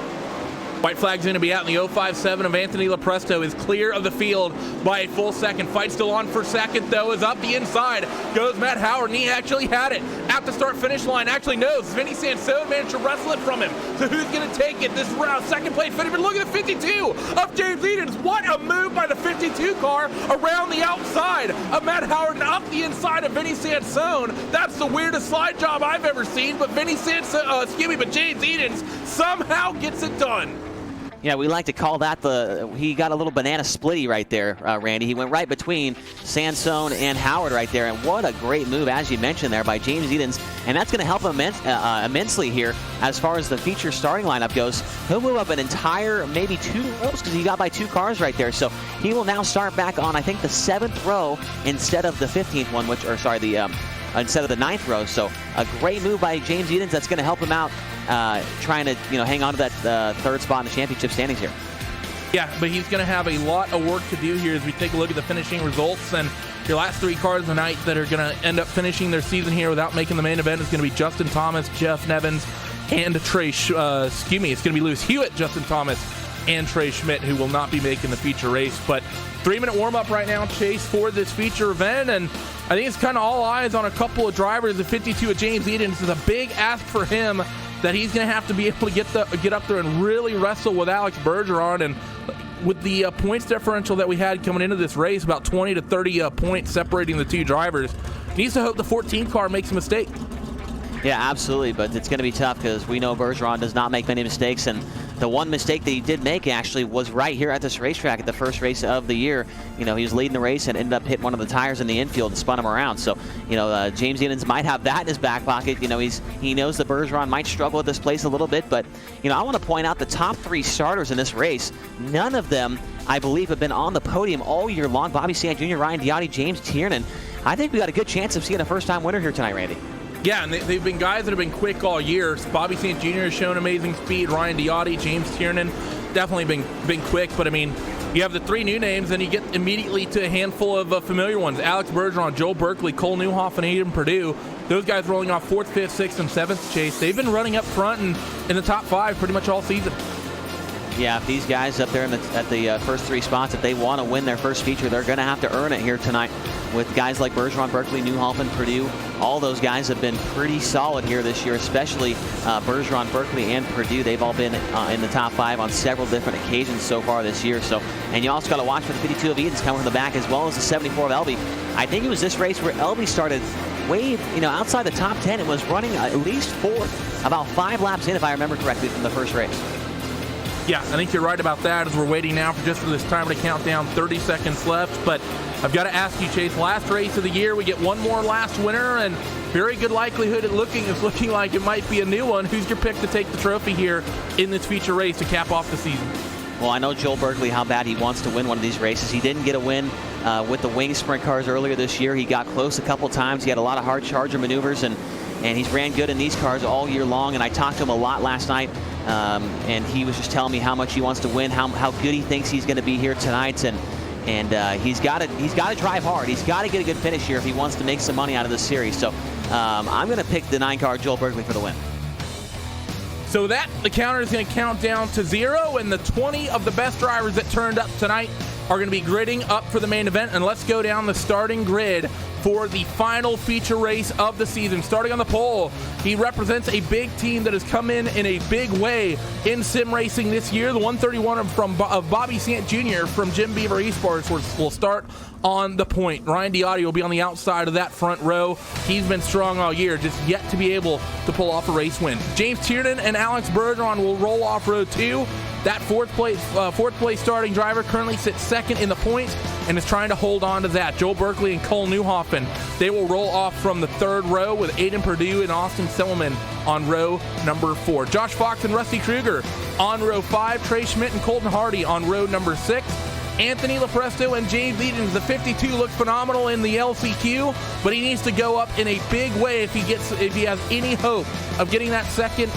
White flag's going to be out in the 057 of Anthony Lopresto is clear of the field by a full second. Fight still on for second, though, is up the inside. Goes Matt Howard, and he actually had it at the start-finish line. Actually, no, Vinny Sansone managed to wrestle it from him. So who's going to take it? This round, second place finish. But look at the 52 of James Edens. What a move by the 52 car around the outside of Matt Howard and up the inside of Vinny Sansone. That's the weirdest slide job I've ever seen. But James Edens somehow gets it done. Yeah, we like to call that he got a little banana splitty right there, Randy. He went right between Sansone and Howard right there, and what a great move, as you mentioned there, by James Edens, and that's going to help him immensely here as far as the feature starting lineup goes. He'll move up an entire, maybe 2 rows, because he got by 2 cars right there, so he will now start back on, I think, the 7th row instead of the 15th one, instead of the 9th row. So a great move by James Edens that's going to help him out trying to hang on to that 3rd spot in the championship standings here. Yeah, but he's going to have a lot of work to do here as we take a look at the finishing results. And your last 3 cars of the night that are going to end up finishing their season here without making the main event is going to be Justin Thomas, Jeff Nevins, and it's going to be Lewis Hewitt, Justin Thomas, and Trey Schmidt, who will not be making the feature race. But 3-minute warm-up right now, Chase, for this feature event, and I think it's kind of all eyes on a couple of drivers. The 52 of James Edens is a big ask for him that he's going to have to be able to get up there and really wrestle with Alex Bergeron. And with the points differential that we had coming into this race, about 20 to 30 points separating the 2 drivers, needs to hope the 14 car makes a mistake. Yeah, absolutely, but it's going to be tough because we know Bergeron does not make many mistakes, and the one mistake that he did make actually was right here at this racetrack at the first race of the year. He was leading the race and ended up hitting one of the tires in the infield and spun him around. So, James Edens might have that in his back pocket. He knows that Bergeron might struggle at this place a little bit, but, I want to point out the top 3 starters in this race, none of them, I believe, have been on the podium all year long. Bobby Sant Jr., Ryan Diotti, James Tiernan. I think we got a good chance of seeing a first-time winner here tonight, Randy. Yeah, and they've been guys that have been quick all year. Bobby St. Jr. has shown amazing speed. Ryan Diotti, James Tiernan, definitely been quick. But, you have the 3 new names, and you get immediately to a handful of familiar ones. Alex Bergeron, Joel Berkeley, Cole Newhoff, and Aiden Purdue. Those guys rolling off 4th, 5th, 6th, and 7th Chase. They've been running up front and in the top 5 pretty much all season. Yeah, if these guys up there at the first 3 spots, if they want to win their first feature, they're going to have to earn it here tonight. With guys like Bergeron, Berkeley, Newhoff, and Purdue, all those guys have been pretty solid here this year, especially Bergeron, Berkeley, and Purdue. They've all been in the top 5 on several different occasions so far this year. So, and you also got to watch for the 52 of Edens coming from the back, as well as the 74 of Elby. I think it was this race where Elby started way, outside the top 10 and was running at least 4th, about 5 laps in, if I remember correctly, from the first race. Yeah, I think you're right about that, as we're waiting now for this time to count down, 30 seconds left. But I've got to ask you, Chase, last race of the year, we get one more last winner, and very good likelihood it's looking like it might be a new one. Who's your pick to take the trophy here in this feature race to cap off the season? Well, I know Joel Berkeley, how bad he wants to win one of these races. He didn't get a win with the wing sprint cars earlier this year. He got close a couple times. He had a lot of hard charger maneuvers, and he's ran good in these cars all year long. And I talked to him a lot last night, and he was just telling me how much he wants to win, how good he thinks he's going to be here tonight, and he's got to drive hard. He's got to get a good finish here if he wants to make some money out of this series. So I'm going to pick the 9-car Joel Berkeley for the win. So the counter is going to count down to 0, and the 20 of the best drivers that turned up tonight are going to be gridding up for the main event. And let's go down the starting grid for the final feature race of the season. Starting on the pole, he represents a big team that has come in a big way in sim racing this year. The 131 of Bobby Sant Jr. from Jim Beaver Esports will start on the point. Ryan Diotti will be on the outside of that front row. He's been strong all year, just yet to be able to pull off a race win. James Tiernan and Alex Bergeron will roll off row 2. That fourth place starting driver currently sits second in the points and is trying to hold on to that. Joel Berkeley and Cole Newhoffen, they will roll off from the 3rd row with Aiden Purdue and Austin Silliman on row number 4. Josh Fox and Rusty Kruger on row 5. Trey Schmidt and Colton Hardy on row number 6. Anthony LaPresto and James Edens. The 52 looks phenomenal in the LCQ, but he needs to go up in a big way if he has any hope of getting that second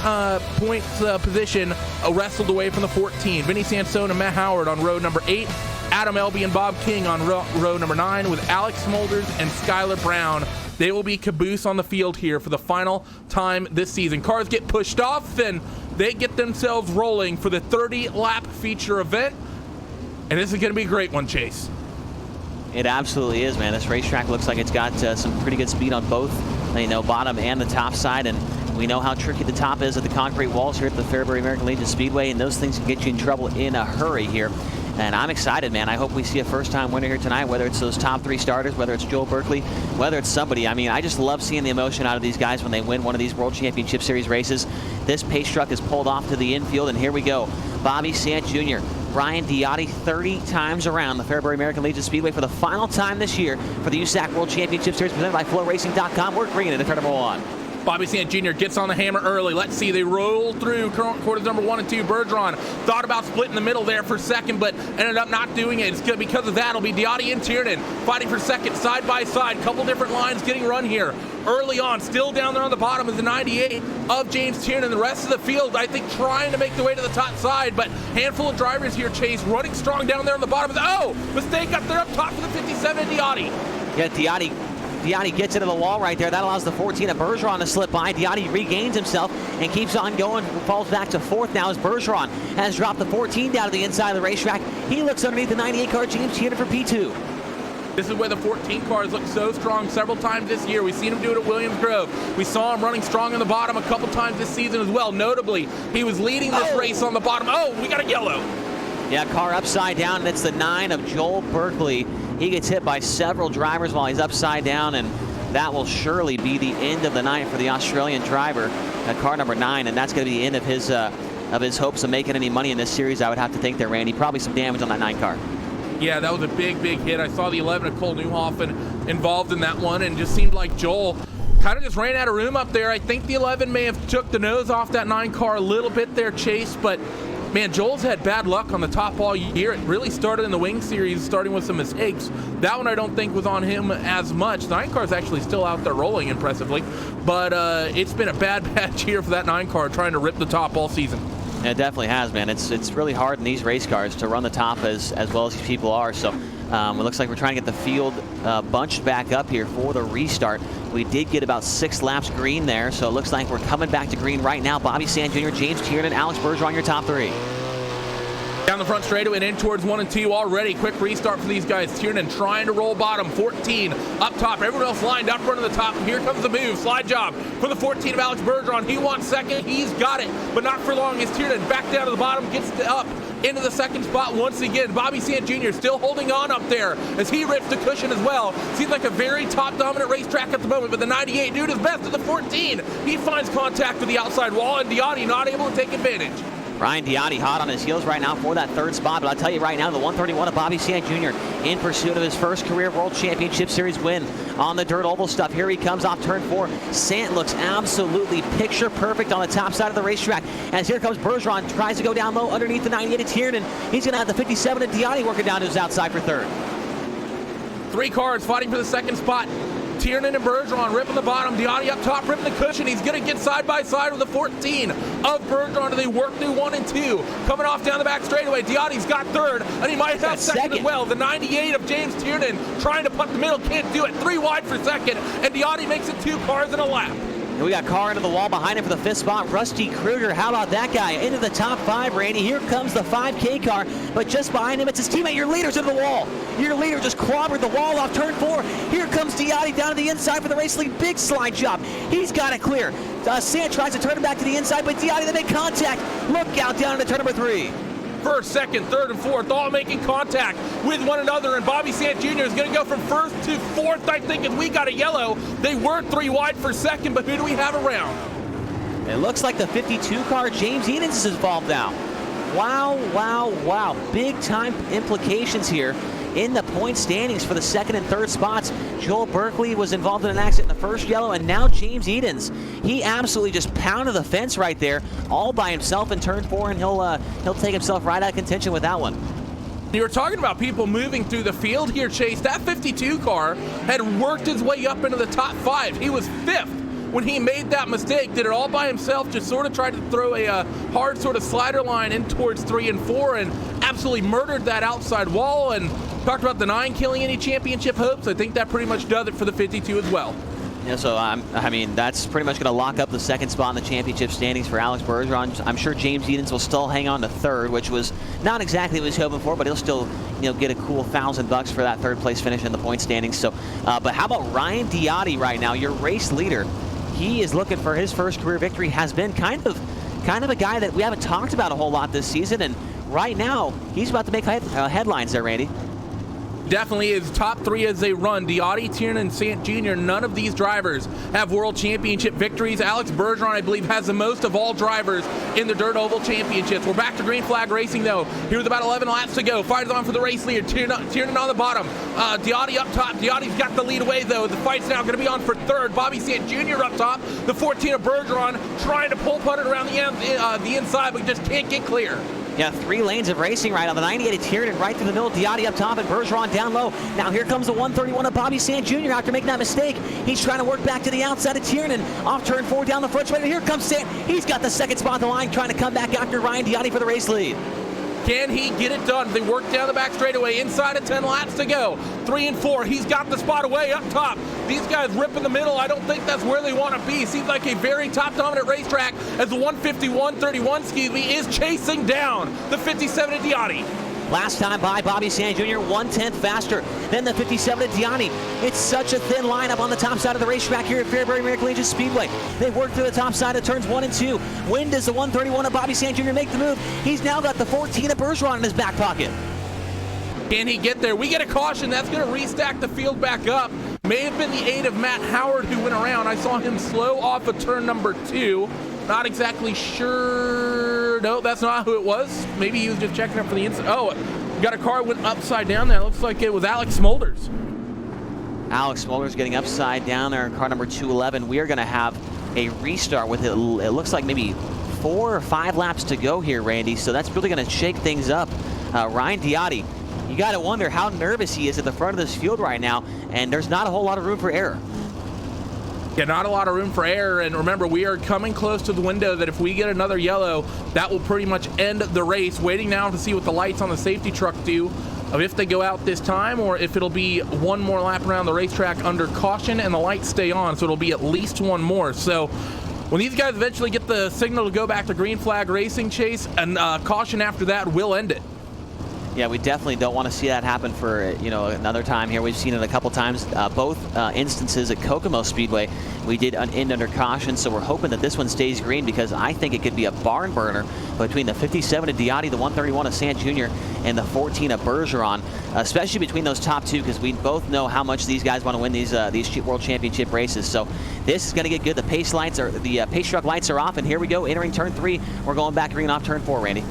points position wrestled away from the 14. Vinny Sansone and Matt Howard on row number 8. Adam Elby and Bob King on row number 9 with Alex Smolders and Skylar Brown. They will be caboose on the field here for the final time this season. Cars get pushed off and they get themselves rolling for the 30-lap feature event. And this is going to be a great one, Chase. It absolutely is, man. This racetrack looks like it's got some pretty good speed on both, bottom and the top side. And we know how tricky the top is at the concrete walls here at the Fairbury American Legion Speedway, and those things can get you in trouble in a hurry here. And I'm excited, man. I hope we see a first-time winner here tonight, whether it's those top 3 starters, whether it's Joel Berkeley, whether it's somebody. I mean, I just love seeing the emotion out of these guys when they win one of these World Championship Series races. This pace truck is pulled off to the infield, and here we go. Bobby Sant Jr., Brian Diotti 30 times around the Fairbury American Legion Speedway for the final time this year for the USAC World Championship Series presented by FlowRacing.com. We're bringing it into turn number 1. Bobby Sant Jr. gets on the hammer early. Let's see, they roll through quarters number 1 and 2. Bergeron thought about splitting the middle there for second, but ended up not doing it. It's good because of that. It'll be Diotti and Tiernan fighting for second, side by side. Couple different lines getting run here. Early on, still down there on the bottom is the 98 of James Tiernan. The rest of the field, I think, trying to make the way to the top side, but handful of drivers here, Chase, running strong down there on the bottom. Oh, mistake up there up top for the 57 Diotti. Yeah, Diotti gets into the wall right there. That allows the 14 of Bergeron to slip by. Diotti regains himself and keeps on going. Falls back to 4th now as Bergeron has dropped the 14 down to the inside of the racetrack. He looks underneath the 98 car, James Tiernan for P2. This is where the 14 cars look so strong several times this year. We've seen him do it at Williams Grove. We saw him running strong in the bottom a couple times this season as well. Notably, he was leading this race on the bottom. Oh, we got a yellow. Yeah, car upside down, and it's the 9 of Joel Berkeley. He gets hit by several drivers while he's upside down, and that will surely be the end of the night for the Australian driver, car number 9, and that's going to be the end of his hopes of making any money in this series, I would have to think there, Randy. Probably some damage on that 9 car. Yeah, that was a big hit. I saw the 11 of Cole Newhoffen involved in that one, and just seemed like Joel kind of just ran out of room up there. I think the 11 may have took the nose off that 9 car a little bit there, Chase, but man, Joel's had bad luck on the top all year. It really started in the wing series, starting with some mistakes. That one I don't think was on him as much. The 9 car's actually still out there rolling impressively, but it's been a bad year for that 9 car trying to rip the top all season. It definitely has, man. It's really hard in these race cars to run the top as well as these people are. So it looks like we're trying to get the field bunched back up here for the restart. We did get about 6 laps green there, so it looks like we're coming back to green right now. Bobby Sant Jr., James Tiernan, Alex Bergeron, your top 3. Down the front straightaway and in towards 1 and 2 already. Quick restart for these guys. Tiernan trying to roll bottom. 14 up top. Everyone else lined up front of the top. And here comes the move. Slide job for the 14 of Alex Bergeron. He wants second. He's got it, but not for long as Tiernan back down to the bottom, gets up into the second spot once again. Bobby Sant Jr. still holding on up there as he rips the cushion as well. Seems like a very top-dominant racetrack at the moment, but the 98 doing his best at the 14. He finds contact with the outside wall, and Diotti not able to take advantage. Brian Diotti hot on his heels right now for that 3rd spot, but I'll tell you right now, the 131 of Bobby Sant Jr. in pursuit of his first career World Championship Series win on the dirt oval stuff. Here he comes off turn 4. Sant looks absolutely picture perfect on the top side of the racetrack. As here comes Bergeron, tries to go down low underneath the 98 of Tiernan. He's going to have the 57 of Diotti working down to his outside for 3rd. 3 cars fighting for the 2nd spot. Tiernan and Bergeron ripping the bottom. Diotti up top ripping the cushion. He's going to get side by side with the 14 of Bergeron. They work through 1 and 2. Coming off down the back straightaway. Diotti's got 3rd, and he might have second as well. The 98 of James Tiernan trying to putt the middle. Can't do it. 3 wide for second, and Diotti makes it 2 cars in a lap. And we got car into the wall behind him for the 5th spot. Rusty Kruger, how about that guy? Into the top 5, Randy. Here comes the 5K car, but just behind him, it's his teammate. Your leader's into the wall. Your leader just clobbered the wall off turn 4. Here comes Diotti down to the inside for the race lead. Big slide job. He's got it clear. Sant tries to turn him back to the inside, but Diotti, they make contact. Look out down into turn number 3. 1st, 2nd, 3rd, and 4th, all making contact with one another, and Bobby Sant Jr. is going to go from 1st to 4th, I think, as we got a yellow. They were 3 wide for second, but who do we have around? It looks like the 52 car, James Edens, is involved now. Wow, wow, wow. Big time implications here in the point standings for the 2nd and 3rd spots. Joel Berkeley was involved in an accident in the 1st yellow, and now James Edens. He absolutely just pounded the fence right there all by himself in turn 4, and he'll take himself right out of contention with that one. You were talking about people moving through the field here, Chase. That 52 car had worked his way up into the top 5. He was 5th when he made that mistake. Did it all by himself, just sort of tried to throw a hard sort of slider line in towards 3 and 4 and absolutely murdered that outside wall. And talked about the 9 killing any championship hopes. I think that pretty much does it for the 52 as well. Yeah, so I mean, that's pretty much going to lock up the second spot in the championship standings for Alex Bergeron. I'm sure James Edens will still hang on to 3rd, which was not exactly what he was hoping for, but he'll still, get a cool $1,000 for that 3rd place finish in the point standings. So, but how about Ryan Diotti right now, your race leader? He is looking for his first career victory. Has been kind of a guy that we haven't talked about a whole lot this season, and right now he's about to make headlines there, Randy. Definitely is top 3 as they run. Diotti, Tiernan, and Sant Jr., none of these drivers have world championship victories. Alex Bergeron, I believe, has the most of all drivers in the Dirt Oval Championships. We're back to green flag racing, though. Here with about 11 laps to go. Fight's on for the race leader. Tiernan on the bottom. Diotti up top. Diotti's got the lead away, though. The fight's now going to be on for 3rd. Bobby Sant Jr. up top. The 14 of Bergeron trying to pull putt it around the inside, but just can't get clear. Yeah, 3 lanes of racing right on the 98 of Tiernan right through the middle. Diotti up top and Bergeron down low. Now here comes the 131 of Bobby Sant Jr. after making that mistake. He's trying to work back to the outside of Tiernan. Off turn 4 down the front straight. Here comes Sant. He's got the 2nd spot on the line, trying to come back after Ryan Diotti for the race lead. Can he get it done? They work down the back straightaway. Inside of 10 laps to go. 3 and 4. He's got the spot away up top. These guys rip in the middle. I don't think that's where they want to be. Seems like a very top-dominant racetrack as the 151.31, is chasing down the 57 of Diotti. Last time by Bobby Sant Jr., 1/10 faster than the 57 of Diotti. It's such a thin lineup on the top side of the racetrack here at Fairbury American Legion Speedway. They work through the top side of turns 1 and 2. When does the 131 of Bobby Sant Jr. make the move? He's now got the 14 of Bergeron in his back pocket. Can he get there? We get a caution. That's going to restack the field back up. May have been the 8 of Matt Howard who went around. I saw him slow off of turn number 2. Not exactly sure. No, that's not who it was. Maybe he was just checking up for the inside. Oh, got a car went upside down there. Looks like it was Alex Smulders. Alex Smulders getting upside down there in car number 211. We are going to have a restart with it. It looks like maybe 4 or 5 laps to go here, Randy. So that's really going to shake things up. Ryan Diotti, you got to wonder how nervous he is at the front of this field right now. And there's not a whole lot of room for error. Yeah, not a lot of room for error, and remember, we are coming close to the window that if we get another yellow, that will pretty much end the race. Waiting now to see what the lights on the safety truck do, of if they go out this time or if it'll be one more lap around the racetrack under caution and the lights stay on, so it'll be at least one more. So when these guys eventually get the signal to go back to green flag racing, Chase, and caution after that will end it. Yeah, we definitely don't want to see that happen for, another time here. We've seen it a couple times, both instances at Kokomo Speedway. We did an end under caution, so we're hoping that this one stays green because I think it could be a barn burner between the 57 of Diotti, the 131 of Sant Jr., and the 14 of Bergeron, especially between those top 2 because we both know how much these guys want to win these World Championship races. So this is going to get good. The pace truck lights are off, and here we go, entering turn 3. We're going back green off turn 4, Randy.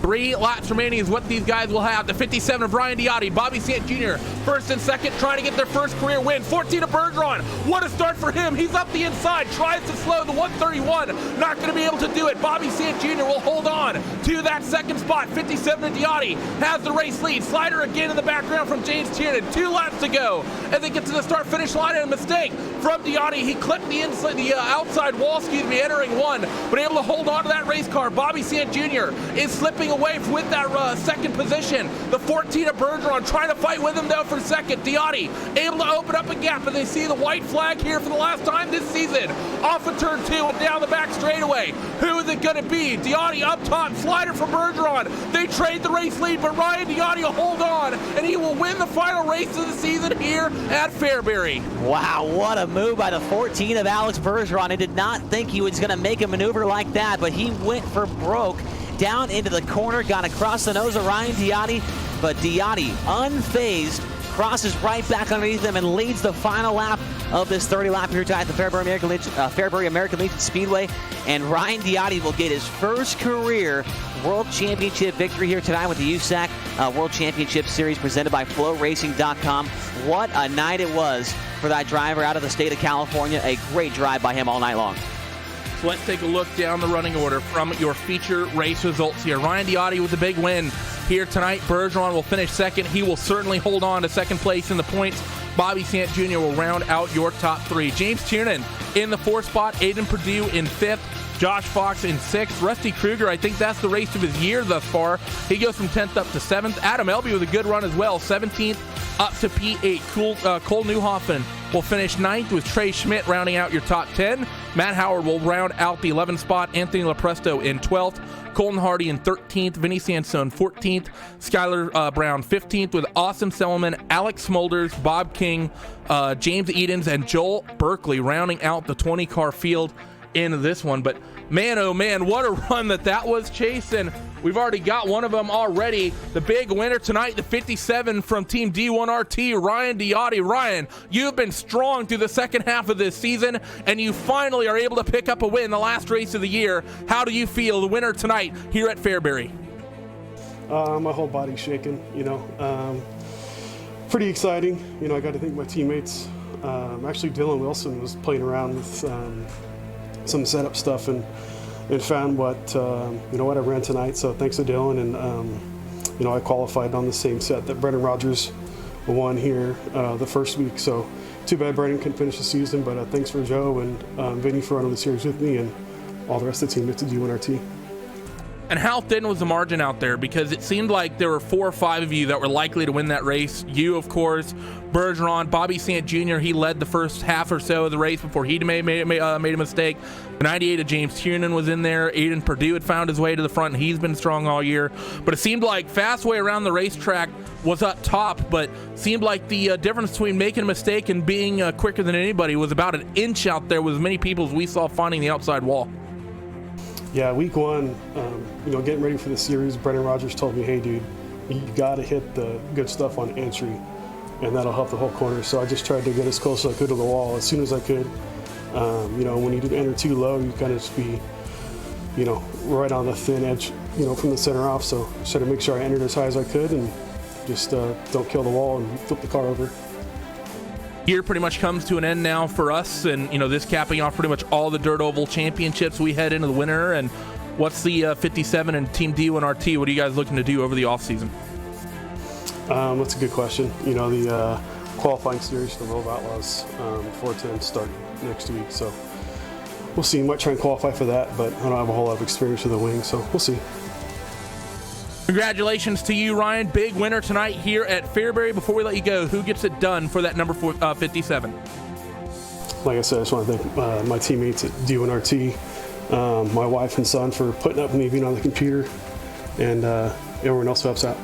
3 laps remaining is what these guys will have. The 57 of Ryan Diotti, Bobby Sant Jr., 1st and 2nd, trying to get their first career win. 14 of Bergeron, what a start for him. He's up the inside, tries to slow the 131, not going to be able to do it. Bobby Sant Jr. will hold on to that 2nd spot. 57 of Diotti has the race lead. Slider again in the background from James Tiernan. 2 laps to go as they get to the start-finish line, and a mistake from Diotti. He clipped the outside wall, entering 1, but able to hold on to that race car. Bobby Sant Jr. is slipping away with that 2nd position. The 14 of Bergeron trying to fight with him though for 2nd. Diotti able to open up a gap, and they see the white flag here for the last time this season. Off of turn 2 and down the back straightaway. Who is it going to be? Diotti up top, slider for Bergeron. They trade the race lead, but Ryan Diotti will hold on, and he will win the final race of the season here at Fairbury. Wow, what a move by the 14 of Alex Bergeron. I did not think he was going to make a maneuver like that, but he went for broke. Down into the corner, got across the nose of Ryan Diotti, but Diotti, unfazed, crosses right back underneath them and leads the final lap of this 30-lap here tonight at the Fairbury American Legion Speedway. And Ryan Diotti will get his first career World Championship victory here tonight with the USAC World Championship Series presented by FlowRacing.com. What a night it was for that driver out of the state of California. A great drive by him all night long. Let's take a look down the running order from your feature race results here. Ryan Diotti with the big win. here tonight. Bergeron will finish second. He will certainly hold on to second place in the points. Bobby Sant Jr. will round out your top three. James Tiernan in the fourth spot. Aiden Perdue in fifth. Josh Fox in sixth. Rusty Kruger, I think that's the race of his year thus far. He goes from 10th up to 7th. Adam Elby with a good run as well. 17th up to P8. Cole Newhoffen will finish 9th with Trey Schmidt rounding out your top 10. Matt Howard will round out the 11th spot. Anthony Lepresto in 12th. Colton Hardy in 13th, Vinny Sansone 14th, Skylar Brown 15th, with Austin Selman, Alex Smulders, Bob King, James Edens, and Joel Berkeley rounding out the 20-car field in this one. But man, oh man, what a run that was, Chase, and we've already got one of them already. The big winner tonight, the 57 from Team D1RT, Ryan Diotti. Ryan, you've been strong through the second half of this season, and you finally are able to pick up a win the last race of the year. How do you feel, the winner tonight here at Fairbury? My whole body's shaking, pretty exciting. I got to thank my teammates. Actually, Dylan Wilson was playing around with some setup stuff and found what I ran tonight. So thanks to Dylan, and I qualified on the same set that Brendan Rogers won here the first week. So too bad Brendan couldn't finish the season, but thanks for Joe and Vinny for running the series with me, and all the rest of the teammates at D1RT. And how thin was the margin out there? Because it seemed like there were 4 or 5 of you that were likely to win that race. You, of course, Bergeron, Bobby Sant Jr., he led the first half or so of the race before he made a mistake. The 98 of James Tiernan was in there. Aiden Perdue had found his way to the front, and he's been strong all year. But it seemed like Fastway around the racetrack was up top, but seemed like the difference between making a mistake and being quicker than anybody was about an inch out there with as many people as we saw finding the outside wall. Yeah, week one, getting ready for the series, Brendan Rogers told me, hey, dude, you got to hit the good stuff on entry, and that'll help the whole corner. So I just tried to get as close as I could to the wall as soon as I could. When you do enter too low, you kind of just be, right on the thin edge, from the center off. So I tried to make sure I entered as high as I could and just don't kill the wall and flip the car over. Year pretty much comes to an end now for us, and this capping off pretty much all the Dirt Oval championships. We head into the winter, and what's the 57 and Team D1RT? What are you guys looking to do over the offseason? That's a good question. The qualifying series for the World of Outlaws 410 start next week, so we'll see. Might try and qualify for that, but I don't have a whole lot of experience with the wing, so we'll see. Congratulations to you, Ryan. Big winner tonight here at Fairbury. Before we let you go, who gets it done for that number 57? Like I said, I just want to thank my teammates at D1RT, my wife and son for putting up with me being on the computer, and everyone else who helps out.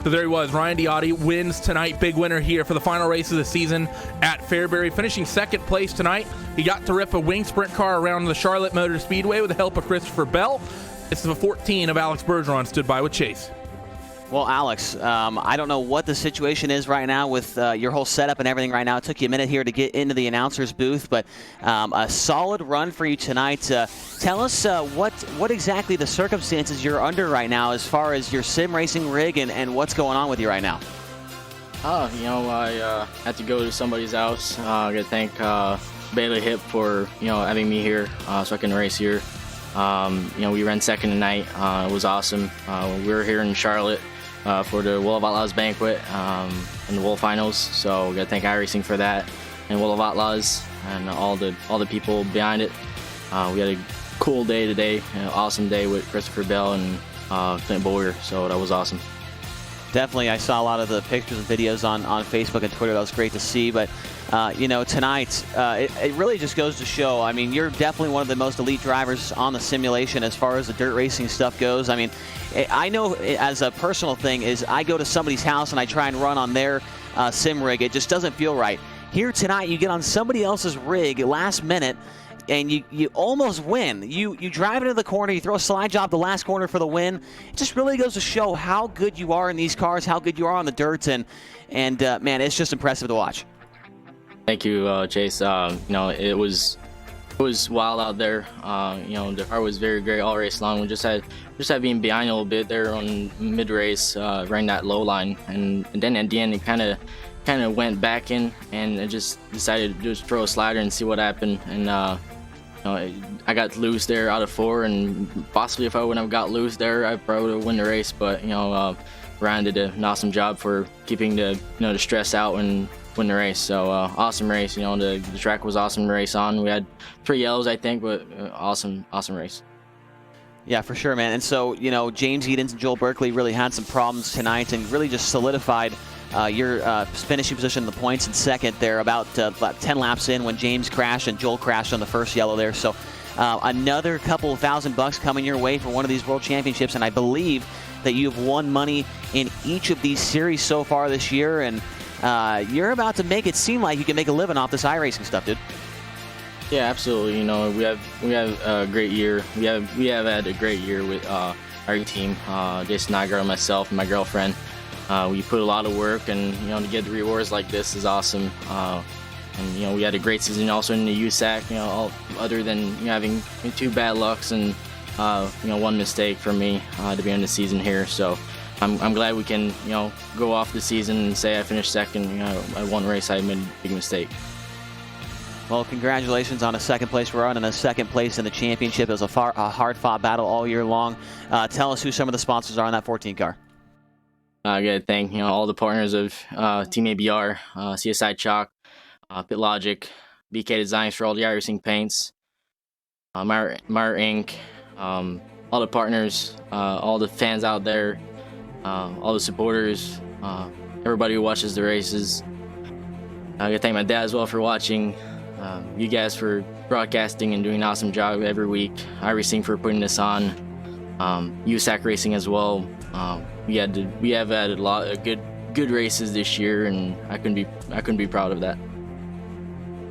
So there he was. Ryan Diotti wins tonight. Big winner here for the final race of the season at Fairbury, finishing second place tonight. He got to rip a wing sprint car around the Charlotte Motor Speedway with the help of Christopher Bell. This is a 14 of Alex Bergeron stood by with Chase. Well, Alex, I don't know what the situation is right now with your whole setup and everything right now. It took you a minute here to get into the announcer's booth, but a solid run for you tonight. Tell us what exactly the circumstances you're under right now as far as your sim racing rig and what's going on with you right now. I had to go to somebody's house. I got to thank Bailey Hip for, having me here so I can race here. We ran second tonight. It was awesome. We were here in Charlotte for the World of Outlaws banquet and the World Finals. So we got to thank iRacing for that, and World of Outlaws and all the people behind it. We had a cool day today, an awesome day with Christopher Bell and Clint Boyer. So that was awesome. Definitely, I saw a lot of the pictures and videos on Facebook and Twitter. That was great to see. But, tonight, it really just goes to show, I mean, you're definitely one of the most elite drivers on the simulation as far as the dirt racing stuff goes. I mean, I know as a personal thing is I go to somebody's house and I try and run on their sim rig. It just doesn't feel right. Here tonight, you get on somebody else's rig last minute, and you almost win. You drive into the corner, you throw a slide job the last corner for the win. It just really goes to show how good you are in these cars, how good you are on the dirt, and man, it's just impressive to watch. Thank you, Chase. It was wild out there. The car was very great all race long. We just had being behind a little bit there on mid race, ran that low line, and then at the end it kind of went back in, and I just decided to just throw a slider and see what happened. And I got loose there out of 4, and possibly if I wouldn't have got loose there, I probably would have won the race. But Ryan did an awesome job for keeping the the stress out and win the race. So awesome race. The track was awesome to race on. We had 3 yellows, I think, but awesome race. Yeah, for sure, man. And so, James Edens and Joel Berkeley really had some problems tonight and really just solidified your finishing position in the points in second there about 10 laps in when James crashed and Joel crashed on the first yellow there. So another couple $1,000 coming your way for one of these World Championships, and I believe that you've won money in each of these series so far this year, and you're about to make it seem like you can make a living off this iRacing stuff, dude. Yeah, absolutely. We have a great year. We have had a great year with our team, Jason Nygaard and myself and my girlfriend. We put a lot of work, and to get the rewards like this is awesome. And we had a great season also in the USAC. Other than having 2 bad lucks and 1 mistake for me to be in the season here. So I'm glad we can go off the season and say I finished second. I won race. I made a big mistake. Well, congratulations on a second-place run and a second place in the championship. It was a hard-fought battle all year long. Tell us who some of the sponsors are on that 14 car. I got to thank all the partners of Team ABR, CSI Chalk, Pit Logic, BK Designs for all the iRacing paints, Meyer Inc., all the partners, all the fans out there, all the supporters, everybody who watches the races. I got to thank my dad as well for watching. You guys for broadcasting and doing an awesome job every week. iRacing for putting this on. USAC Racing as well. We have had a lot of good races this year, and I couldn't be proud of that.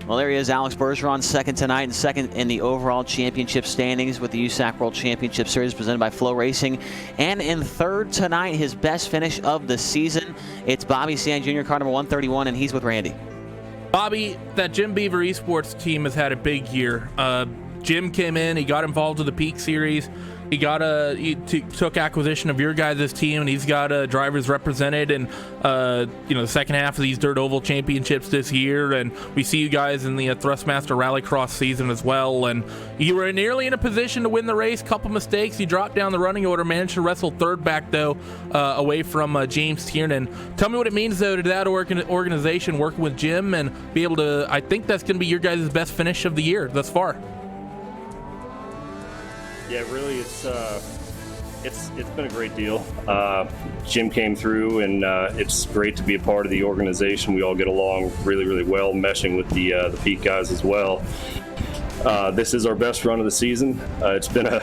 Well, there he is, Alex Bergeron, second tonight and second in the overall championship standings with the USAC World Championship Series presented by Flow Racing. And in third tonight, his best finish of the season. It's Bobby Sand Jr., car number 131, and he's with Randy. Bobby, that Jim Beaver Esports team has had a big year. Jim came in, he got involved with the Peak Series. He took acquisition of your guys' team, and he's got drivers represented in the second half of these Dirt Oval Championships this year. And we see you guys in the Thrustmaster Rallycross season as well. And you were nearly in a position to win the race. Couple mistakes, you dropped down the running order, managed to wrestle third back though, away from James Tiernan. Tell me what it means though to that organization working with Jim and be able to. I think that's going to be your guys' best finish of the year thus far. Yeah, really, it's been a great deal. Jim came through, and it's great to be a part of the organization. We all get along really, really well, meshing with the Peak guys as well. This is our best run of the season. It's been a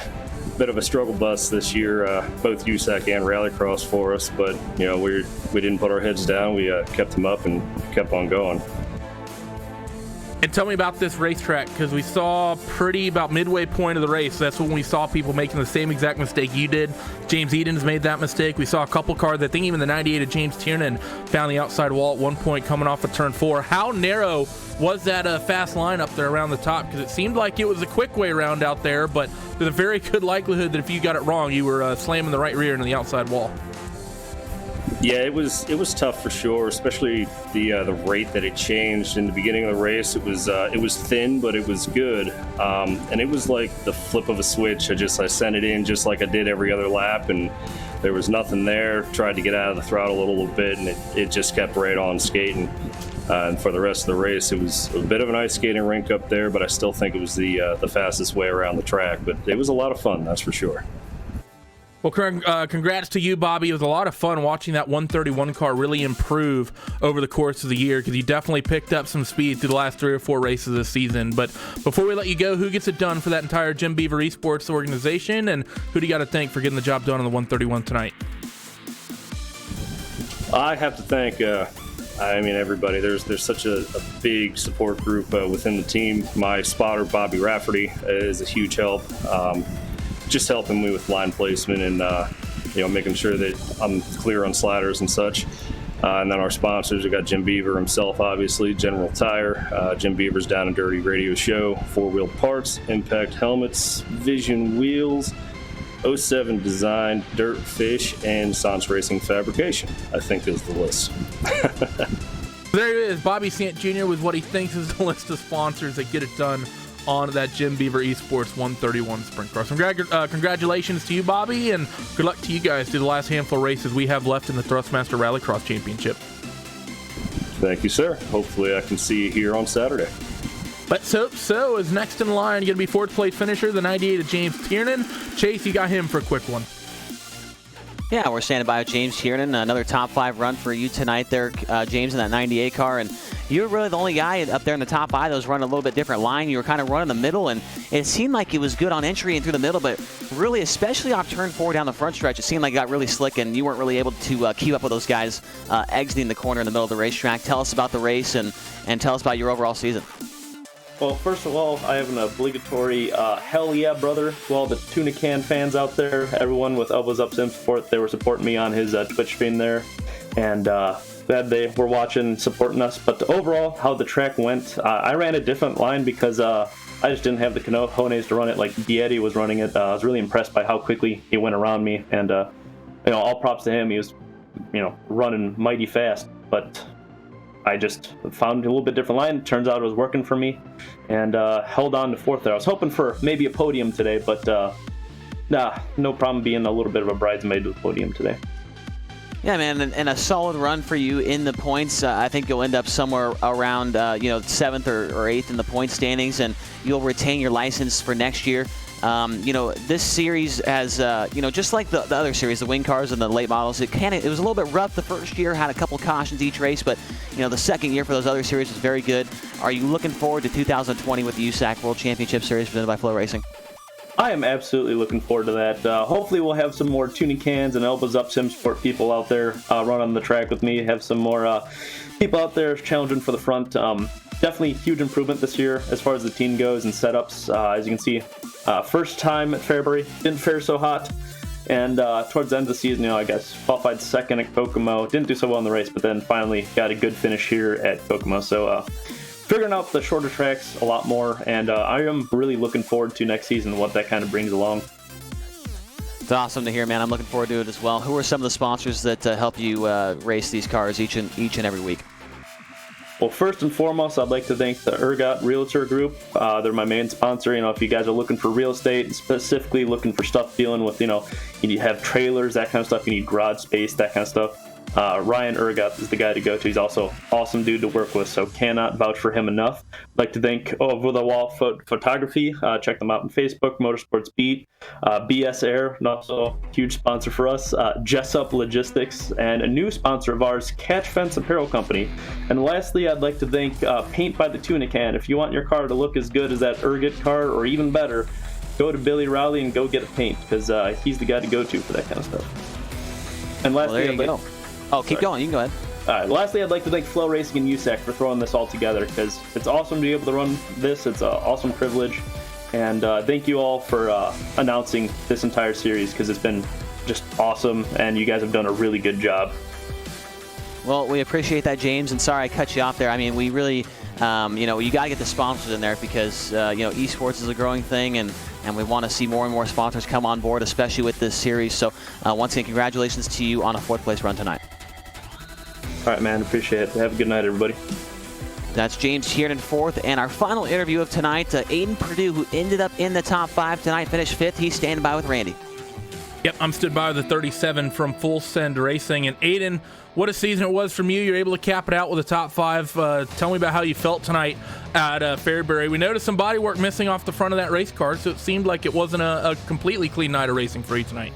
bit of a struggle bus this year, both USAC and Rallycross for us, but we didn't put our heads down. We kept them up and kept on going. And tell me about this racetrack, because we saw about midway point of the race. That's when we saw people making the same exact mistake you did. James Edens made that mistake. We saw a couple cars. I think even the 98 of James Tiernan found the outside wall at one point coming off of turn 4. How narrow was that fast line up there around the top? Because it seemed like it was a quick way around out there, but there's a very good likelihood that if you got it wrong, you were slamming the right rear into the outside wall. Yeah, it was tough for sure, especially the rate that it changed in the beginning of the race. It was thin, but it was good, and it was like the flip of a switch. I sent it in just like I did every other lap, and there was nothing there. Tried to get out of the throttle a little bit, and it just kept right on skating. And for the rest of the race, it was a bit of an ice skating rink up there, but I still think it was the fastest way around the track. But it was a lot of fun, that's for sure. Well, congrats to you, Bobby. It was a lot of fun watching that 131 car really improve over the course of the year, because you definitely picked up some speed through the last 3 or 4 races this season. But before we let you go, who gets it done for that entire Jim Beaver Esports organization, and who do you got to thank for getting the job done on the 131 tonight? I have to thank everybody. There's such a big support group within the team. My spotter, Bobby Rafferty, is a huge help. Just helping me with line placement and making sure that I'm clear on sliders and such. And then our sponsors, we got Jim Beaver himself, obviously, General Tire, Jim Beaver's Down and Dirty Radio Show, 4-Wheel Parts, Impact Helmets, Vision Wheels, 07 Design, Dirt Fish, and Sans Racing Fabrication, I think is the list. There it is, Bobby Sant Jr. with what he thinks is the list of sponsors that get it done on that Jim Beaver Esports 131 sprint car. So congratulations to you, Bobby, and good luck to you guys through the last handful of races we have left in the Thrustmaster Rallycross Championship. Thank you, sir. Hopefully I can see you here on Saturday. Let's hope so. Is next in line going to be fourth place finisher, the 98 of James Tiernan. Chase, you got him for a quick one. Yeah, we're standing by with James Tiernan. Another top 5 run for you tonight there, James, in that 98 car. And you were really the only guy up there in the top 5 that was running a little bit different line. You were kind of running the middle, and it seemed like it was good on entry and through the middle, but really, especially off turn 4 down the front stretch, it seemed like it got really slick, and you weren't really able to keep up with those guys exiting the corner in the middle of the racetrack. Tell us about the race and tell us about your overall season. Well, first of all, I have an obligatory hell yeah, brother, to all the Tuna Can fans out there. Everyone with Elbows Up Sim Support, they were supporting me on his Twitch stream there. And glad they were watching, supporting us. But overall, how the track went, I ran a different line because I just didn't have the cojones to run it like Dietti was running it. I was really impressed by how quickly he went around me. And, all props to him. He was, running mighty fast. But I just found a little bit different line. Turns out it was working for me, and held on to fourth there. I was hoping for maybe a podium today, but no problem being a little bit of a bridesmaid to the podium today. Yeah, man, and a solid run for you in the points. I think you'll end up somewhere around 7th or 8th in the point standings, and you'll retain your license for next year. This series has, just like the other series, the wing cars and the late models, it was a little bit rough the first year, had a couple cautions each race, but, the second year for those other series was very good. Are you looking forward to 2020 with the USAC World Championship Series presented by Flow Racing? I am absolutely looking forward to that. Hopefully we'll have some more tuning cans and elbows up sim sport people out there run on the track with me, have some more people out there challenging for the front. Definitely huge improvement this year as far as the team goes and setups. As you can see, first time at Fairbury, didn't fare so hot. And towards the end of the season, I guess qualified second at Kokomo. Didn't do so well in the race, but then finally got a good finish here at Kokomo. So figuring out the shorter tracks a lot more, and I am really looking forward to next season, what that kind of brings along. It's awesome to hear, man. I'm looking forward to it as well. Who are some of the sponsors that help you race these cars each and every week? Well, first and foremost, I'd like to thank the Ergot Realtor Group. They're my main sponsor. If you guys are looking for real estate, specifically looking for stuff dealing with, you have trailers, that kind of stuff, you need garage space, that kind of stuff. Ryan Ergot is the guy to go to. He's also awesome dude to work with, so cannot vouch for him enough. I'd like to thank Over the Wall Photography. Check them out on Facebook, Motorsports Beat, BS Air, also huge sponsor for us, Jessup Logistics, and a new sponsor of ours, Catch Fence Apparel Company. And lastly, I'd like to thank Paint by the Tuna Can. If you want your car to look as good as that Ergot car, or even better, go to Billy Rowley and go get a paint, because he's the guy to go to for that kind of stuff. And lastly, there you go. Oh, keep going. You can go ahead. All right. Lastly, I'd like to thank Flow Racing and USAC for throwing this all together, because it's awesome to be able to run this. It's an awesome privilege. And thank you all for announcing this entire series, because it's been just awesome, and you guys have done a really good job. Well, we appreciate that, James, and sorry I cut you off there. I mean, we really, you got to get the sponsors in there, because, esports is a growing thing, and we want to see more and more sponsors come on board, especially with this series. So, once again, congratulations to you on a fourth-place run tonight. All right, man. Appreciate it. Have a good night, everybody. That's James Tiernan, fourth. And our final interview of tonight, Aiden Purdue, who ended up in the top 5 tonight, finished 5th. He's standing by with Randy. Yep, I'm stood by with the 37 from Full Send Racing. And Aiden, what a season it was from you. You're able to cap it out with a top 5. Tell me about how you felt tonight at Fairbury. We noticed some bodywork missing off the front of that race car, so it seemed like it wasn't a completely clean night of racing for you tonight.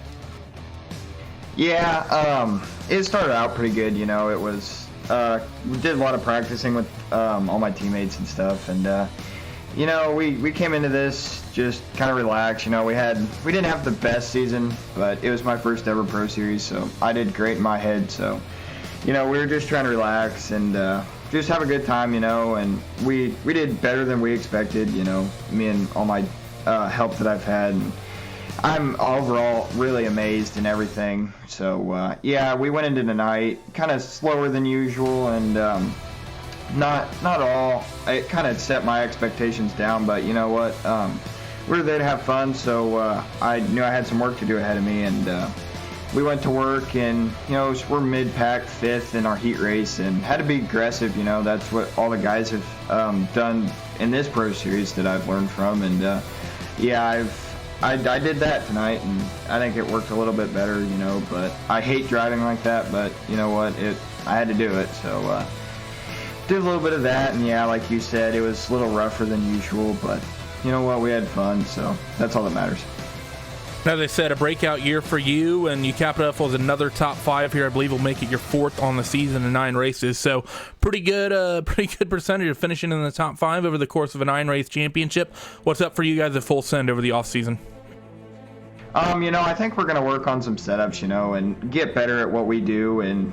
Yeah, it started out pretty good. It was we did a lot of practicing with all my teammates and stuff, and we came into this just kind of relaxed. We didn't have the best season, but it was my first ever pro series, so I did great in my head. So we were just trying to relax and just have a good time, and we did better than we expected. Me and all my help that I've had. And I'm overall really amazed in everything. So we went into the night kind of slower than usual, and not all. It kind of set my expectations down, but you know what? We were there to have fun, so I knew I had some work to do ahead of me, and we went to work, and we're mid-pack, 5th in our heat race, and had to be aggressive. That's what all the guys have done in this Pro Series that I've learned from, and I did that tonight, and I think it worked a little bit better. But I hate driving like that, but you know what, I had to do it, so did a little bit of that, and like you said, it was a little rougher than usual, but you know what, we had fun, so that's all that matters. As I said, a breakout year for you, and you cap it up with another top 5 here. I believe will make it your 4th on the season in 9 races. So pretty good percentage of finishing in the top 5 over the course of a 9-race championship. What's up for you guys at Full Send over the off season? I think we're gonna work on some setups, and get better at what we do, and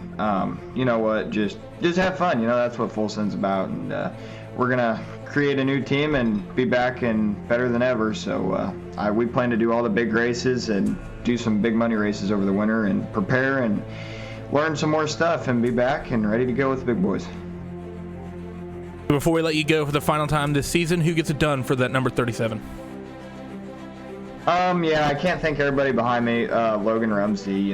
you know what, just have fun. That's what Full Send's about, and we're gonna create a new team and be back and better than ever. So we plan to do all the big races and do some big money races over the winter, and prepare and learn some more stuff, and be back and ready to go with the big boys. Before we let you go for the final time this season, who gets it done for that number 37? I can't thank everybody behind me. Logan Rumsey,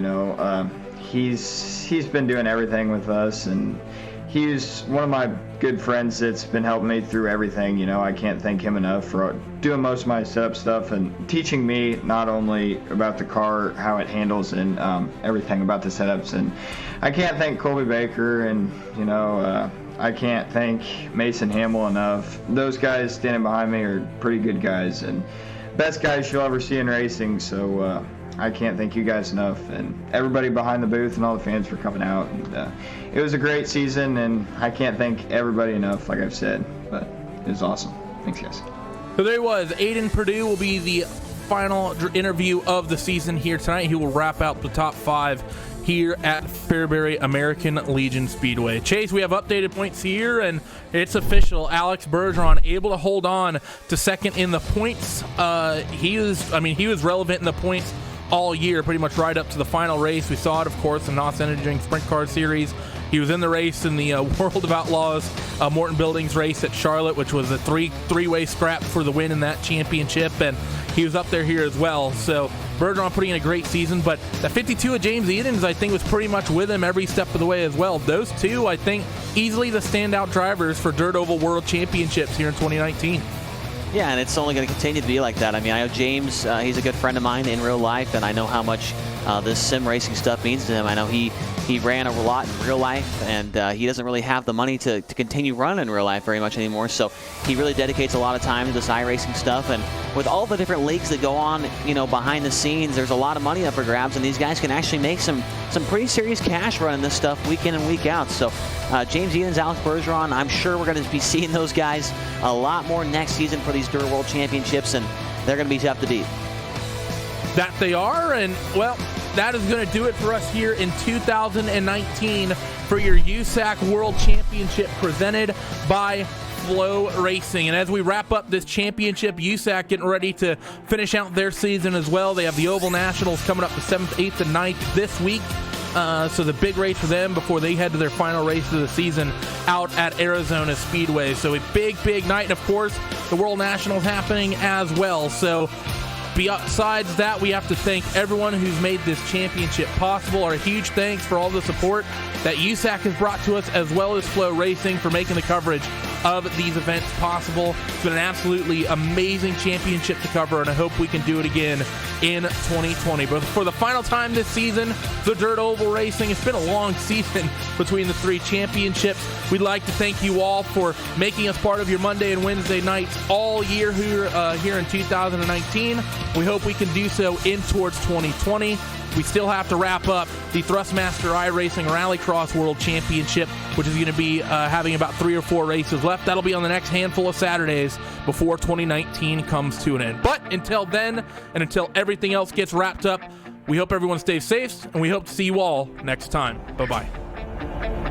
he's been doing everything with us, and he's one of my good friends that's been helping me through everything. I can't thank him enough for doing most of my setup stuff and teaching me not only about the car, how it handles, and everything about the setups. And I can't thank Colby Baker, and I can't thank Mason Hamill enough. Those guys standing behind me are pretty good guys, and best guys you'll ever see in racing. So I can't thank you guys enough, and everybody behind the booth, and all the fans for coming out. And it was a great season, and I can't thank everybody enough, like I've said, but it was awesome. Thanks, guys. So there he was. Aiden Purdue will be the final interview of the season here tonight. He will wrap out the top 5 here at Fairbury American Legion Speedway. Chase, we have updated points here, and it's official. Alex Bergeron able to hold on to 2nd in the points. He was relevant in the points all year, pretty much right up to the final race. We saw it, of course, in Nos Energy Sprint Car Series. He was in the race in the World of Outlaws Morton Buildings race at Charlotte, which was a three-way scrap for the win in that championship, and he was up there here as well. So Bergeron putting in a great season, but that 52 of James Edens, I think, was pretty much with him every step of the way as well. Those two, I think, easily the standout drivers for Dirt Oval World Championships here in 2019. Yeah, and it's only going to continue to be like that. I mean, I know James, he's a good friend of mine in real life, and I know how much this sim racing stuff means to him. I know he ran a lot in real life, and he doesn't really have the money to continue running in real life very much anymore, so he really dedicates a lot of time to this iRacing stuff. And with all the different leagues that go on, behind the scenes, there's a lot of money up for grabs, and these guys can actually make some pretty serious cash running this stuff week in and week out. So James Edens, Alex Bergeron, I'm sure we're going to be seeing those guys a lot more next season for these Dirt World Championships, and they're going to be tough to beat. That they are, and well, that is going to do it for us here in 2019 for your USAC World Championship presented by Flow Racing. And as we wrap up this championship, USAC getting ready to finish out their season as well. They have the Oval Nationals coming up the 7th, 8th, and 9th this week. So the big race for them before they head to their final race of the season out at Arizona Speedway. So a big night, and of course the World Nationals happening as well. So besides that, we have to thank everyone who's made this championship possible. Our huge thanks for all the support that USAC has brought to us, as well as Flow Racing for making the coverage of these events possible. It's been an absolutely amazing championship to cover, and I hope we can do it again in 2020. But for the final time this season, the Dirt Oval Racing, it's been a long season between the 3 championships. We'd like to thank you all for making us part of your Monday and Wednesday nights all year here in 2019. We hope we can do so in towards 2020. We still have to wrap up the Thrustmaster iRacing Rallycross World Championship, which is going to be having about 3 or 4 races left. That'll be on the next handful of Saturdays before 2019 comes to an end. But until then, and until everything else gets wrapped up, we hope everyone stays safe, and we hope to see you all next time. Bye-bye.